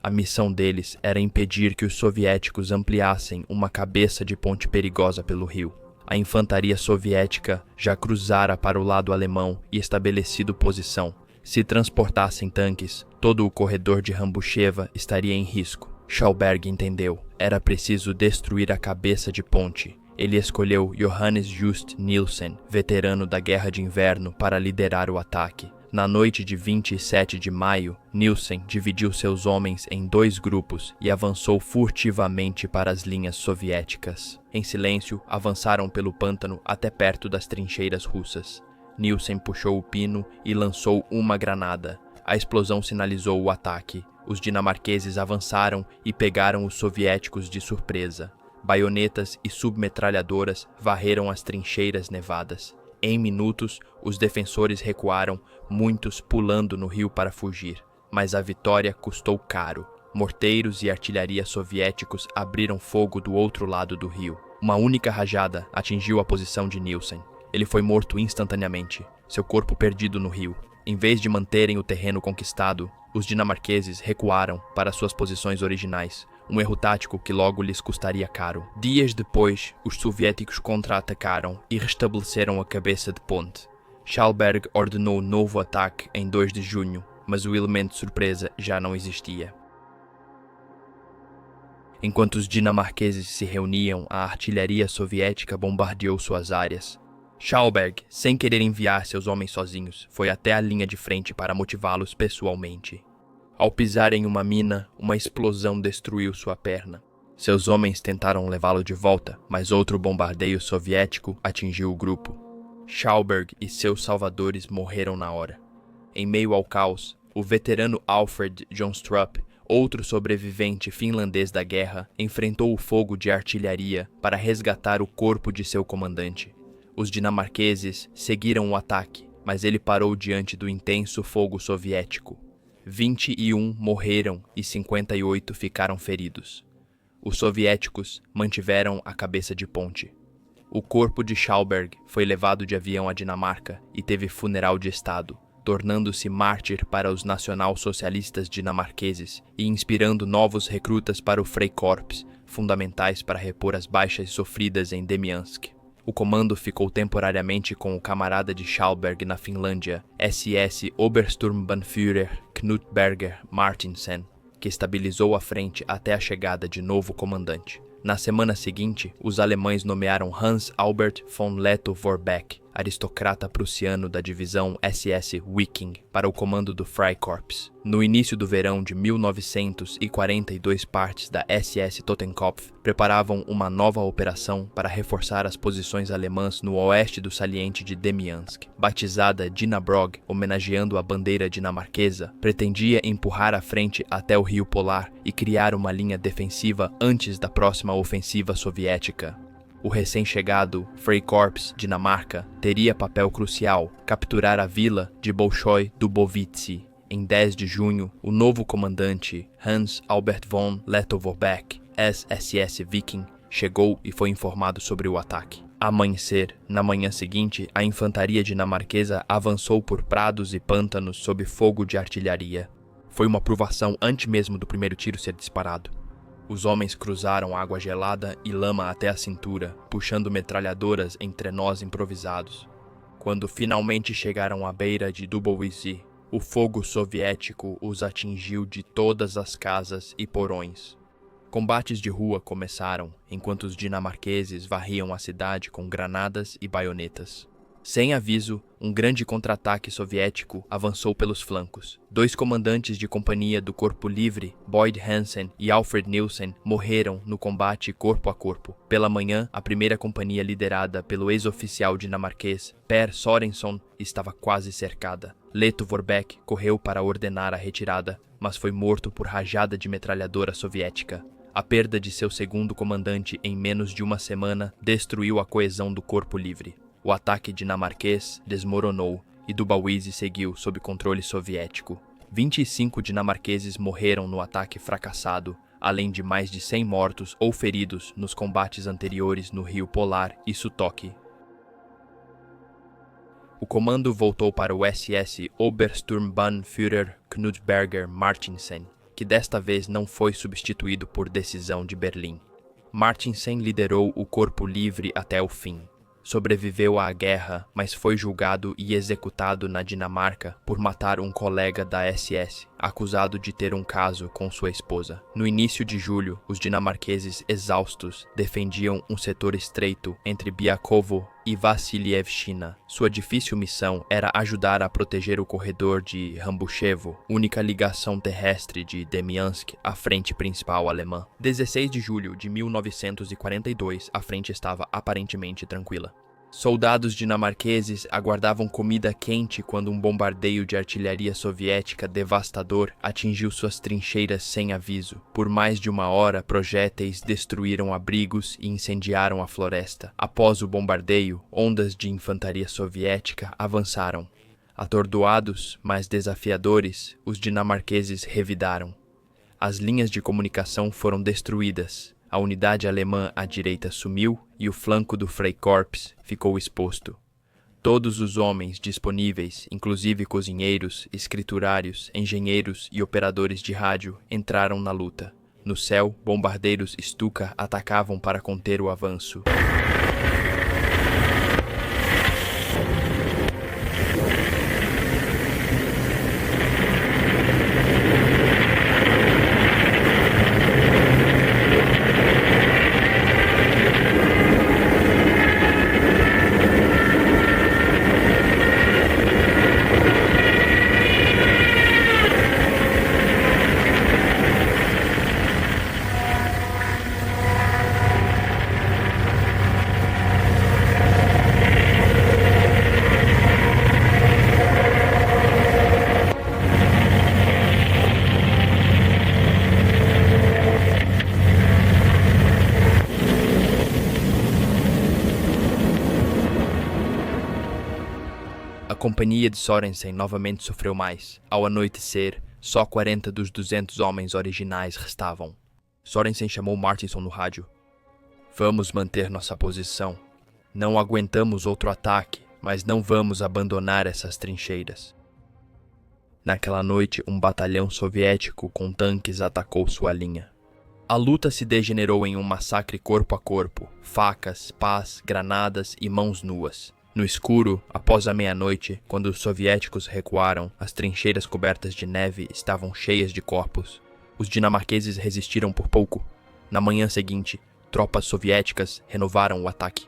A missão deles era impedir que os soviéticos ampliassem uma cabeça de ponte perigosa pelo rio. A infantaria soviética já cruzara para o lado alemão e estabelecido posição. Se transportassem tanques, todo o corredor de Rambucheva estaria em risco. Schauberg entendeu. Era preciso destruir a cabeça de ponte. Ele escolheu Johannes Just Nielsen, veterano da Guerra de Inverno, para liderar o ataque. Na noite de 27 de maio, Nielsen dividiu seus homens em 2 grupos e avançou furtivamente para as linhas soviéticas. Em silêncio, avançaram pelo pântano até perto das trincheiras russas. Nielsen puxou o pino e lançou uma granada. A explosão sinalizou o ataque. Os dinamarqueses avançaram e pegaram os soviéticos de surpresa. Baionetas e submetralhadoras varreram as trincheiras nevadas. Em minutos, os defensores recuaram, muitos pulando no rio para fugir. Mas a vitória custou caro. Morteiros e artilharia soviéticos abriram fogo do outro lado do rio. Uma única rajada atingiu a posição de Nielsen. Ele foi morto instantaneamente, seu corpo perdido no rio. Em vez de manterem o terreno conquistado, os dinamarqueses recuaram para suas posições originais, um erro tático que logo lhes custaria caro. Dias depois, os soviéticos contra-atacaram e restabeleceram a cabeça de ponte. Schauberg ordenou novo ataque em 2 de junho, mas o elemento surpresa já não existia. Enquanto os dinamarqueses se reuniam, a artilharia soviética bombardeou suas áreas. Schauberg, sem querer enviar seus homens sozinhos, foi até a linha de frente para motivá-los pessoalmente. Ao pisar em uma mina, uma explosão destruiu sua perna. Seus homens tentaram levá-lo de volta, mas outro bombardeio soviético atingiu o grupo. Schauberg e seus salvadores morreram na hora. Em meio ao caos, o veterano Alfred Jonstrup, outro sobrevivente finlandês da guerra, enfrentou o fogo de artilharia para resgatar o corpo de seu comandante. Os dinamarqueses seguiram o ataque, mas ele parou diante do intenso fogo soviético. 21 morreram e 58 ficaram feridos. Os soviéticos mantiveram a cabeça de ponte. O corpo de Schauberg foi levado de avião à Dinamarca e teve funeral de estado. tornando-se mártir para os nacional-socialistas dinamarqueses e inspirando novos recrutas para o Freikorps, fundamentais para repor as baixas sofridas em Demiansk. O comando ficou temporariamente com o camarada de Schalberg na Finlândia, SS Obersturmbannführer Knut Berger Martinsen, que estabilizou a frente até a chegada de novo comandante. Na semana seguinte, os alemães nomearam Hans Albert von Lettow-Vorbeck, aristocrata prussiano da divisão SS Wiking, para o comando do Freikorps. No início do verão de 1942, partes da SS Totenkopf preparavam uma nova operação para reforçar as posições alemãs no oeste do saliente de Demiansk. Batizada Dinabrog, homenageando a bandeira dinamarquesa, pretendia empurrar a frente até o Rio Polar e criar uma linha defensiva antes da próxima ofensiva soviética. O recém-chegado Freikorps Dinamarca teria papel crucial: capturar a vila de Bolshoi Dubovitsi. Em 10 de junho, o novo comandante Hans Albert von Lettow-Vorbeck, ex-SS Viking, chegou e foi informado sobre o ataque. Amanhecer, na manhã seguinte, a infantaria dinamarquesa avançou por prados e pântanos sob fogo de artilharia. Foi uma provação antes mesmo do primeiro tiro ser disparado. Os homens cruzaram água gelada e lama até a cintura, puxando metralhadoras em trenós improvisados. Quando finalmente chegaram à beira de Dubovitsi, o fogo soviético os atingiu de todas as casas e porões. Combates de rua começaram, enquanto os dinamarqueses varriam a cidade com granadas e baionetas. Sem aviso, um grande contra-ataque soviético avançou pelos flancos. 2 comandantes de companhia do Corpo Livre, Boyd Hansen e Alfred Nielsen, morreram no combate corpo a corpo. Pela manhã, a primeira companhia, liderada pelo ex-oficial dinamarquês Per Sorenson, estava quase cercada. Lettow-Vorbeck correu para ordenar a retirada, mas foi morto por rajada de metralhadora soviética. A perda de seu segundo comandante em menos de uma semana destruiu a coesão do Corpo Livre. O ataque dinamarquês desmoronou e Dubovitsi seguiu sob controle soviético. 25 dinamarqueses morreram no ataque fracassado, além de mais de 100 mortos ou feridos nos combates anteriores no Rio Polar e Sutoki. O comando voltou para o SS Obersturmbannführer Knut Berger Martinsen, que desta vez não foi substituído por decisão de Berlim. Martinsen liderou o Corpo Livre até o fim. Sobreviveu à guerra, mas foi julgado e executado na Dinamarca por matar um colega da SS, acusado de ter um caso com sua esposa. No início de julho, os dinamarqueses exaustos defendiam um setor estreito entre Biakovo e Vassilievshina. Sua difícil missão era ajudar a proteger o corredor de Rambushevo, única ligação terrestre de Demiansk à frente principal alemã. 16 de julho de 1942, a frente estava aparentemente tranquila. Soldados dinamarqueses aguardavam comida quente quando um bombardeio de artilharia soviética devastador atingiu suas trincheiras sem aviso. Por mais de uma hora, projéteis destruíram abrigos e incendiaram a floresta. Após o bombardeio, ondas de infantaria soviética avançaram. Atordoados, mas desafiadores, os dinamarqueses revidaram. As linhas de comunicação foram destruídas. A unidade alemã à direita sumiu e o flanco do Freikorps ficou exposto. Todos os homens disponíveis, inclusive cozinheiros, escriturários, engenheiros e operadores de rádio, entraram na luta. No céu, bombardeiros Stuka atacavam para conter o avanço. A companhia de Sorensen novamente sofreu mais. Ao anoitecer, só 40 dos 200 homens originais restavam. Sorensen chamou Martinson no rádio. Vamos manter nossa posição. Não aguentamos outro ataque, mas não vamos abandonar essas trincheiras. Naquela noite, um batalhão soviético com tanques atacou sua linha. A luta se degenerou em um massacre corpo a corpo, facas, pás, granadas e mãos nuas. No escuro, após a meia-noite, quando os soviéticos recuaram, as trincheiras cobertas de neve estavam cheias de corpos. Os dinamarqueses resistiram por pouco. Na manhã seguinte, tropas soviéticas renovaram o ataque.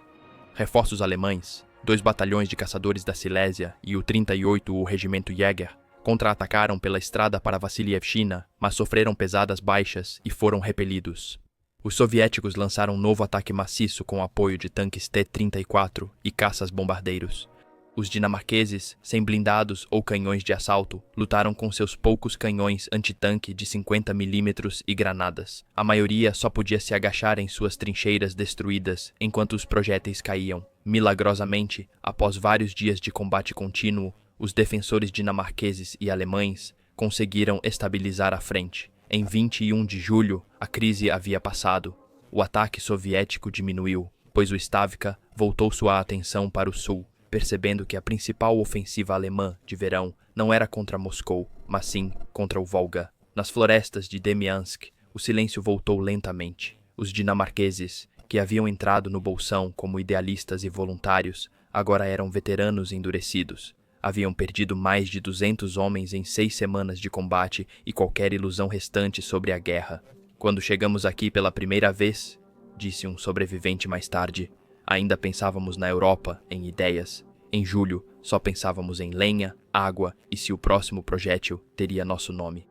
Reforços alemães, 2 batalhões de caçadores da Silésia e o 38º Regimento Jäger, contra-atacaram pela estrada para Vassilievshina, mas sofreram pesadas baixas e foram repelidos. Os soviéticos lançaram um novo ataque maciço com apoio de tanques T-34 e caças-bombardeiros. Os dinamarqueses, sem blindados ou canhões de assalto, lutaram com seus poucos canhões antitanque de 50 mm e granadas. A maioria só podia se agachar em suas trincheiras destruídas enquanto os projéteis caíam. Milagrosamente, após vários dias de combate contínuo, os defensores dinamarqueses e alemães conseguiram estabilizar a frente. Em 21 de julho, a crise havia passado. O ataque soviético diminuiu, pois o Stavka voltou sua atenção para o sul, percebendo que a principal ofensiva alemã de verão não era contra Moscou, mas sim contra o Volga. Nas florestas de Demiansk, o silêncio voltou lentamente. Os dinamarqueses, que haviam entrado no bolsão como idealistas e voluntários, agora eram veteranos endurecidos. Haviam perdido mais de 200 homens em 6 semanas de combate e qualquer ilusão restante sobre a guerra. Quando chegamos aqui pela primeira vez, disse um sobrevivente mais tarde, ainda pensávamos na Europa, em ideias. Em julho, só pensávamos em lenha, água e se o próximo projétil teria nosso nome.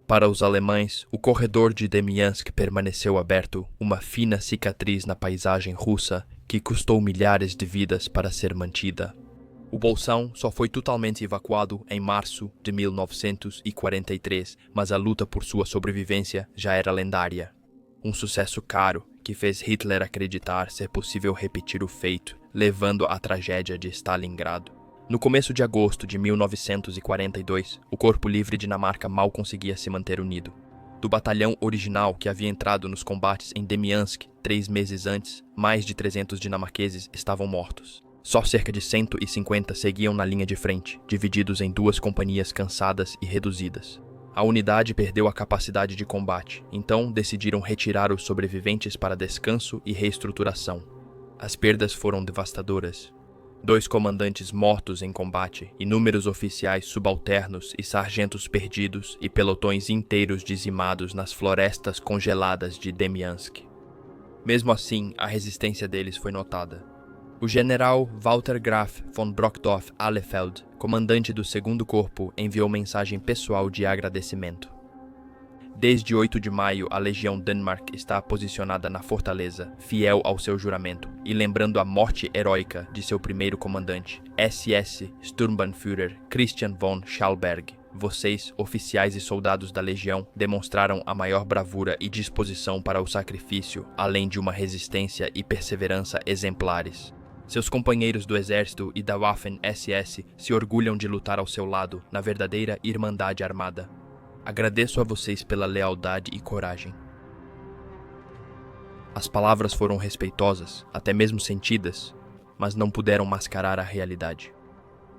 Para os alemães, o corredor de Demiansk permaneceu aberto, uma fina cicatriz na paisagem russa que custou milhares de vidas para ser mantida. O bolsão só foi totalmente evacuado em março de 1943, mas a luta por sua sobrevivência já era lendária. Um sucesso caro que fez Hitler acreditar ser possível repetir o feito, levando à tragédia de Stalingrado. No começo de agosto de 1942, o Corpo Livre Dinamarca mal conseguia se manter unido. Do batalhão original que havia entrado nos combates em Demiansk 3 meses antes, mais de 300 dinamarqueses estavam mortos. Só cerca de 150 seguiam na linha de frente, divididos em 2 companhias cansadas e reduzidas. A unidade perdeu a capacidade de combate, então decidiram retirar os sobreviventes para descanso e reestruturação. As perdas foram devastadoras. 2 comandantes mortos em combate, inúmeros oficiais subalternos e sargentos perdidos e pelotões inteiros dizimados nas florestas congeladas de Demiansk. Mesmo assim, a resistência deles foi notada. O general Walter Graf von Brockdorff-Ahlefeldt, comandante do 2º Corpo, enviou mensagem pessoal de agradecimento. Desde 8 de maio, a Legião Denmark está posicionada na fortaleza, fiel ao seu juramento, e lembrando a morte heróica de seu primeiro comandante, SS Sturmbannführer Christian von Schalberg. Vocês, oficiais e soldados da Legião, demonstraram a maior bravura e disposição para o sacrifício, além de uma resistência e perseverança exemplares. Seus companheiros do Exército e da Waffen-SS se orgulham de lutar ao seu lado na verdadeira irmandade armada. Agradeço a vocês pela lealdade e coragem. As palavras foram respeitosas, até mesmo sentidas, mas não puderam mascarar a realidade.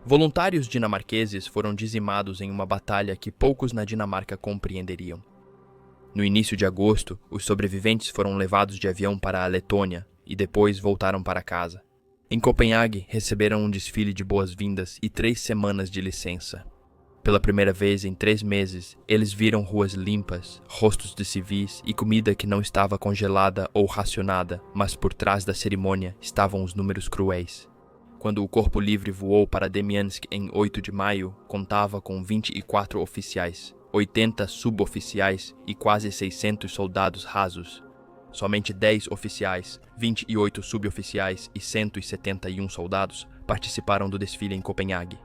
Voluntários dinamarqueses foram dizimados em uma batalha que poucos na Dinamarca compreenderiam. No início de agosto, os sobreviventes foram levados de avião para a Letônia e depois voltaram para casa. Em Copenhague, receberam um desfile de boas-vindas e 3 semanas de licença. Pela primeira vez em 3 meses, eles viram ruas limpas, rostos de civis e comida que não estava congelada ou racionada, mas por trás da cerimônia estavam os números cruéis. Quando o Corpo Livre voou para Demiansk em 8 de maio, contava com 24 oficiais, 80 suboficiais e quase 600 soldados rasos. Somente 10 oficiais, 28 suboficiais e 171 soldados participaram do desfile em Copenhague.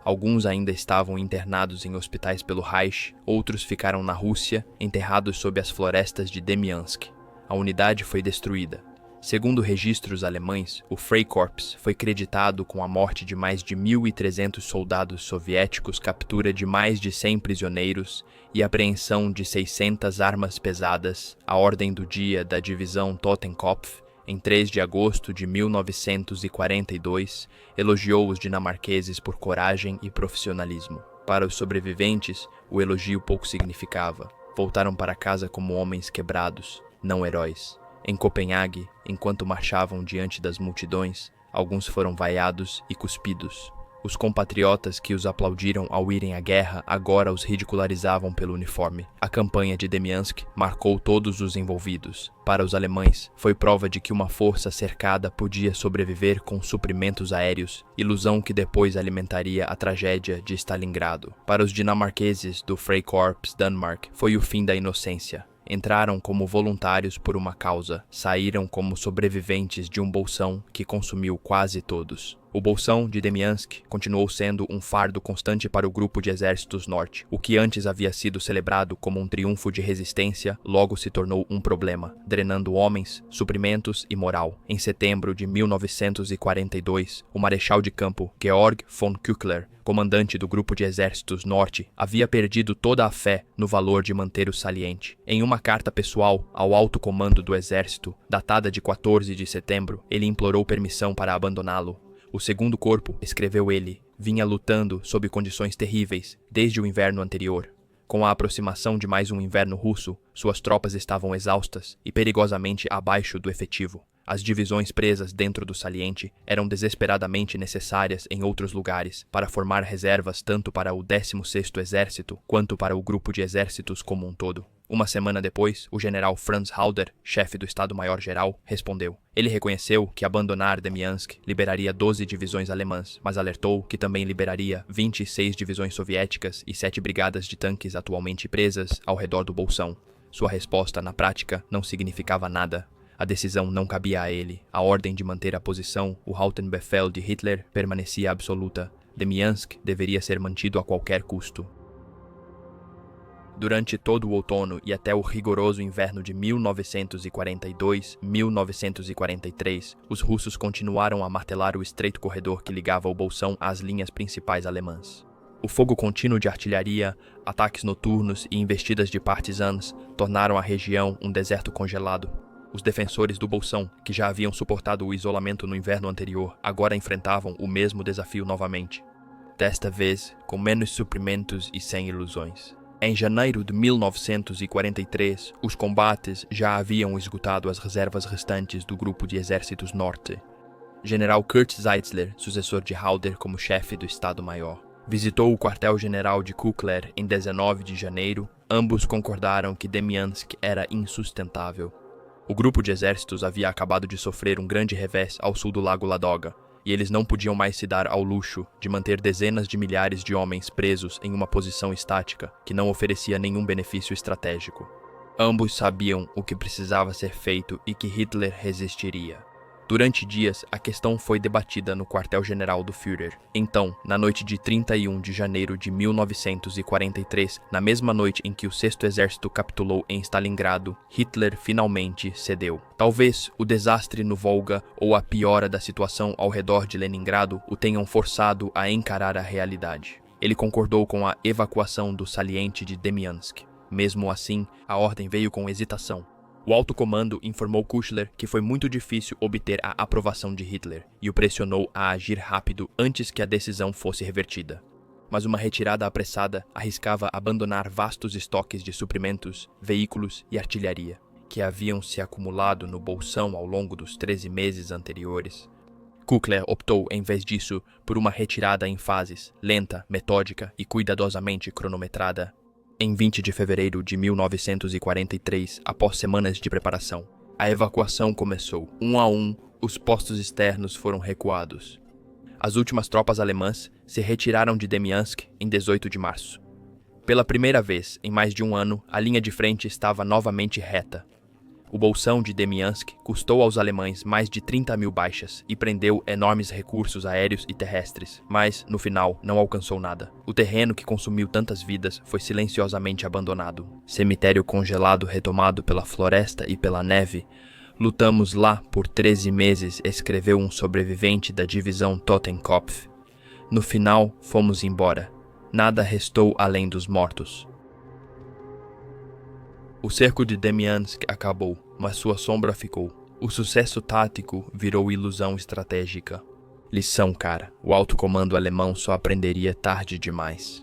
Alguns ainda estavam internados em hospitais pelo Reich, outros ficaram na Rússia, enterrados sob as florestas de Demiansk. A unidade foi destruída. Segundo registros alemães, o Freikorps foi creditado com a morte de mais de 1.300 soldados soviéticos, captura de mais de 100 prisioneiros e apreensão de 600 armas pesadas. A ordem do dia da divisão Totenkopf em 3 de agosto de 1942, elogiou os dinamarqueses por coragem e profissionalismo. Para os sobreviventes, o elogio pouco significava. Voltaram para casa como homens quebrados, não heróis. Em Copenhague, enquanto marchavam diante das multidões, alguns foram vaiados e cuspidos. Os compatriotas que os aplaudiram ao irem à guerra agora os ridicularizavam pelo uniforme. A campanha de Demiansk marcou todos os envolvidos. Para os alemães, foi prova de que uma força cercada podia sobreviver com suprimentos aéreos, ilusão que depois alimentaria a tragédia de Stalingrado. Para os dinamarqueses do Freikorps Danmark, foi o fim da inocência. Entraram como voluntários por uma causa, saíram como sobreviventes de um bolsão que consumiu quase todos. O bolsão de Demiansk continuou sendo um fardo constante para o grupo de exércitos norte. O que antes havia sido celebrado como um triunfo de resistência, logo se tornou um problema, drenando homens, suprimentos e moral. Em setembro de 1942, o marechal de campo Georg von Küchler, comandante do grupo de exércitos norte, havia perdido toda a fé no valor de manter o saliente. Em uma carta pessoal ao alto comando do exército, datada de 14 de setembro, ele implorou permissão para abandoná-lo. O segundo corpo, escreveu ele, vinha lutando sob condições terríveis desde o inverno anterior. Com a aproximação de mais um inverno russo, suas tropas estavam exaustas e perigosamente abaixo do efetivo. As divisões presas dentro do saliente eram desesperadamente necessárias em outros lugares para formar reservas tanto para o 16º Exército quanto para o grupo de exércitos como um todo. Uma semana depois, o general Franz Halder, chefe do Estado-Maior-Geral, respondeu. Ele reconheceu que abandonar Demiansk liberaria 12 divisões alemãs, mas alertou que também liberaria 26 divisões soviéticas e 7 brigadas de tanques atualmente presas ao redor do bolsão. Sua resposta, na prática, não significava nada. A decisão não cabia a ele. A ordem de manter a posição, o Hauptbefehl de Hitler, permanecia absoluta. Demiansk deveria ser mantido a qualquer custo. Durante todo o outono e até o rigoroso inverno de 1942-1943, os russos continuaram a martelar o estreito corredor que ligava o bolsão às linhas principais alemãs. O fogo contínuo de artilharia, ataques noturnos e investidas de partisans tornaram a região um deserto congelado. Os defensores do bolsão, que já haviam suportado o isolamento no inverno anterior, agora enfrentavam o mesmo desafio novamente. Desta vez, com menos suprimentos e sem ilusões. Em janeiro de 1943, os combates já haviam esgotado as reservas restantes do grupo de exércitos norte. General Kurt Zeitzler, sucessor de Halder como chefe do Estado-Maior, visitou o quartel-general de Küchler em 19 de janeiro. Ambos concordaram que Demiansk era insustentável. O grupo de exércitos havia acabado de sofrer um grande revés ao sul do lago Ladoga, e eles não podiam mais se dar ao luxo de manter dezenas de milhares de homens presos em uma posição estática que não oferecia nenhum benefício estratégico. Ambos sabiam o que precisava ser feito e que Hitler resistiria. Durante dias, a questão foi debatida no quartel-general do Führer. Então, na noite de 31 de janeiro de 1943, na mesma noite em que o 6º Exército capitulou em Stalingrado, Hitler finalmente cedeu. Talvez o desastre no Volga ou a piora da situação ao redor de Leningrado o tenham forçado a encarar a realidade. Ele concordou com a evacuação do saliente de Demiansk. Mesmo assim, a ordem veio com hesitação. O alto comando informou Küchler que foi muito difícil obter a aprovação de Hitler e o pressionou a agir rápido antes que a decisão fosse revertida. Mas uma retirada apressada arriscava abandonar vastos estoques de suprimentos, veículos e artilharia, que haviam se acumulado no bolsão ao longo dos 13 meses anteriores. Küchler optou, em vez disso, por uma retirada em fases, lenta, metódica e cuidadosamente cronometrada. Em 20 de fevereiro de 1943, após semanas de preparação, a evacuação começou. Um a um, os postos externos foram recuados. As últimas tropas alemãs se retiraram de Demiansk em 18 de março. Pela primeira vez em mais de um ano, a linha de frente estava novamente reta. O bolsão de Demiansk custou aos alemães mais de 30.000 baixas e prendeu enormes recursos aéreos e terrestres, mas, no final, não alcançou nada. O terreno que consumiu tantas vidas foi silenciosamente abandonado. Cemitério congelado retomado pela floresta e pela neve. Lutamos lá por 13 meses, escreveu um sobrevivente da divisão Totenkopf. No final, fomos embora. Nada restou além dos mortos. O cerco de Demiansk acabou, mas sua sombra ficou. O sucesso tático virou ilusão estratégica. Lição, cara. O alto comando alemão só aprenderia tarde demais.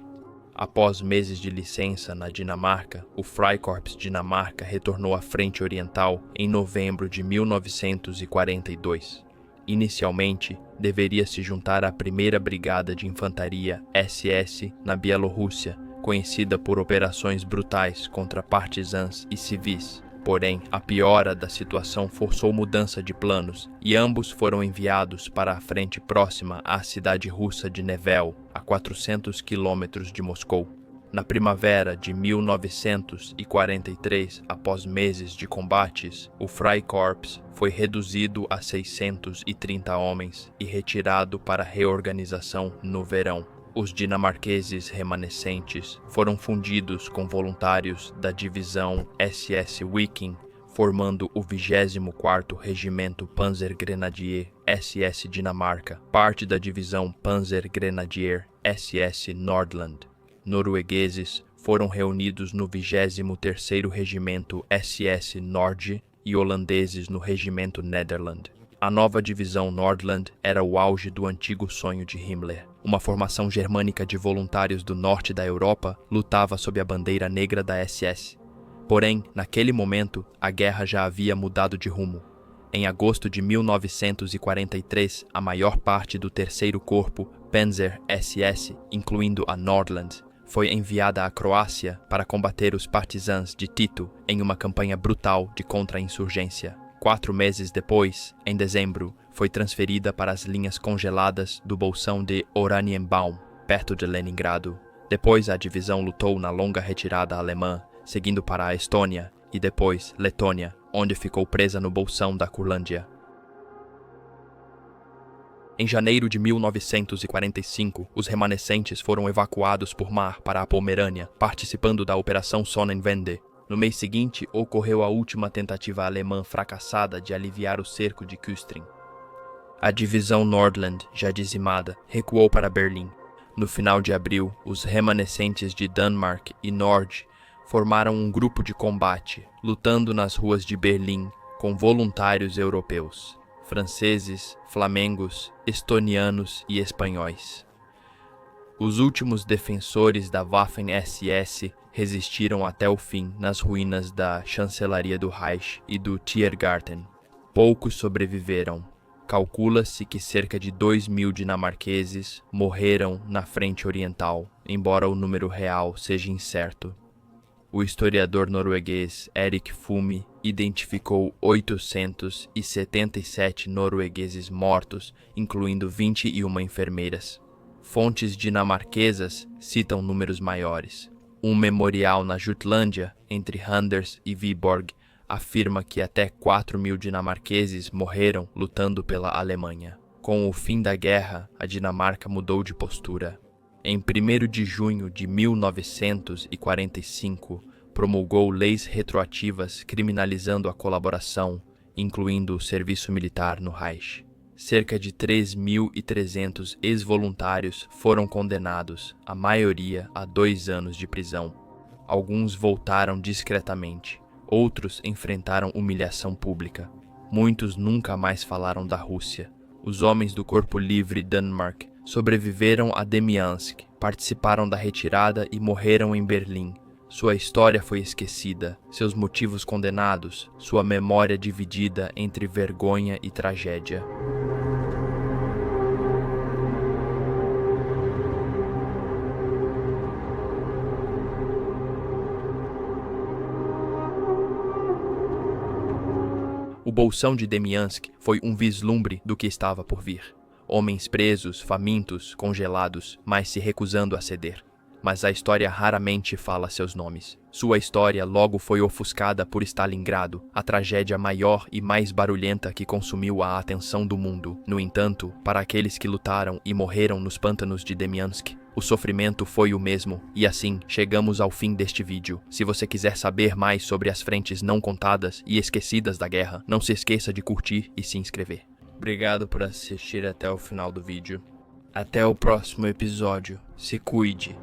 Após meses de licença na Dinamarca, o Freikorps Dinamarca retornou à Frente Oriental em novembro de 1942. Inicialmente, deveria se juntar à primeira Brigada de Infantaria SS na Bielorrússia, conhecida por operações brutais contra partisãs e civis. Porém, a piora da situação forçou mudança de planos e ambos foram enviados para a frente próxima à cidade russa de Nevel, a 400 quilômetros de Moscou. Na primavera de 1943, após meses de combates, o Freikorps foi reduzido a 630 homens e retirado para reorganização no verão. Os dinamarqueses remanescentes foram fundidos com voluntários da divisão SS Viking, formando o 24º Regimento Panzergrenadier SS Dinamarca, parte da divisão Panzergrenadier SS Nordland. Noruegueses foram reunidos no 23º Regimento SS Nord e holandeses no Regimento Nederland. A nova divisão Nordland era o auge do antigo sonho de Himmler. Uma formação germânica de voluntários do norte da Europa lutava sob a bandeira negra da SS. Porém, naquele momento, a guerra já havia mudado de rumo. Em agosto de 1943, a maior parte do terceiro corpo Panzer SS, incluindo a Nordland, foi enviada à Croácia para combater os partisãs de Tito em uma campanha brutal de contra-insurgência. 4 meses depois, em dezembro, foi transferida para as linhas congeladas do bolsão de Oranienbaum, perto de Leningrado. Depois, a divisão lutou na longa retirada alemã, seguindo para a Estônia e depois Letônia, onde ficou presa no bolsão da Curlândia. Em janeiro de 1945, os remanescentes foram evacuados por mar para a Pomerânia, participando da Operação Sonnenwende. No mês seguinte, ocorreu a última tentativa alemã fracassada de aliviar o cerco de Küstrin. A divisão Nordland, já dizimada, recuou para Berlim. No final de abril, os remanescentes de Danmark e Nord formaram um grupo de combate, lutando nas ruas de Berlim com voluntários europeus, franceses, flamengos, estonianos e espanhóis. Os últimos defensores da Waffen-SS resistiram até o fim nas ruínas da Chancelaria do Reich e do Tiergarten. Poucos sobreviveram. Calcula-se que cerca de 2.000 dinamarqueses morreram na frente oriental, embora o número real seja incerto. O historiador norueguês Erik Fume identificou 877 noruegueses mortos, incluindo 21 enfermeiras. Fontes dinamarquesas citam números maiores. Um memorial na Jutlândia, entre Randers e Viborg, afirma que até 4.000 dinamarqueses morreram lutando pela Alemanha. Com o fim da guerra, a Dinamarca mudou de postura. Em 1º de junho de 1945, promulgou leis retroativas criminalizando a colaboração, incluindo o serviço militar no Reich. Cerca de 3.300 ex-voluntários foram condenados, a maioria a 2 anos de prisão. Alguns voltaram discretamente, outros enfrentaram humilhação pública. Muitos nunca mais falaram da Rússia. Os homens do Corpo Livre Danmark sobreviveram a Demiansk, participaram da retirada e morreram em Berlim. Sua história foi esquecida, seus motivos condenados, sua memória dividida entre vergonha e tragédia. O bolsão de Demiansk foi um vislumbre do que estava por vir. Homens presos, famintos, congelados, mas se recusando a ceder. Mas a história raramente fala seus nomes. Sua história logo foi ofuscada por Stalingrado, a tragédia maior e mais barulhenta que consumiu a atenção do mundo. No entanto, para aqueles que lutaram e morreram nos pântanos de Demiansk, o sofrimento foi o mesmo, e assim chegamos ao fim deste vídeo. Se você quiser saber mais sobre as frentes não contadas e esquecidas da guerra, não se esqueça de curtir e se inscrever. Obrigado por assistir até o final do vídeo. Até o próximo episódio. Se cuide.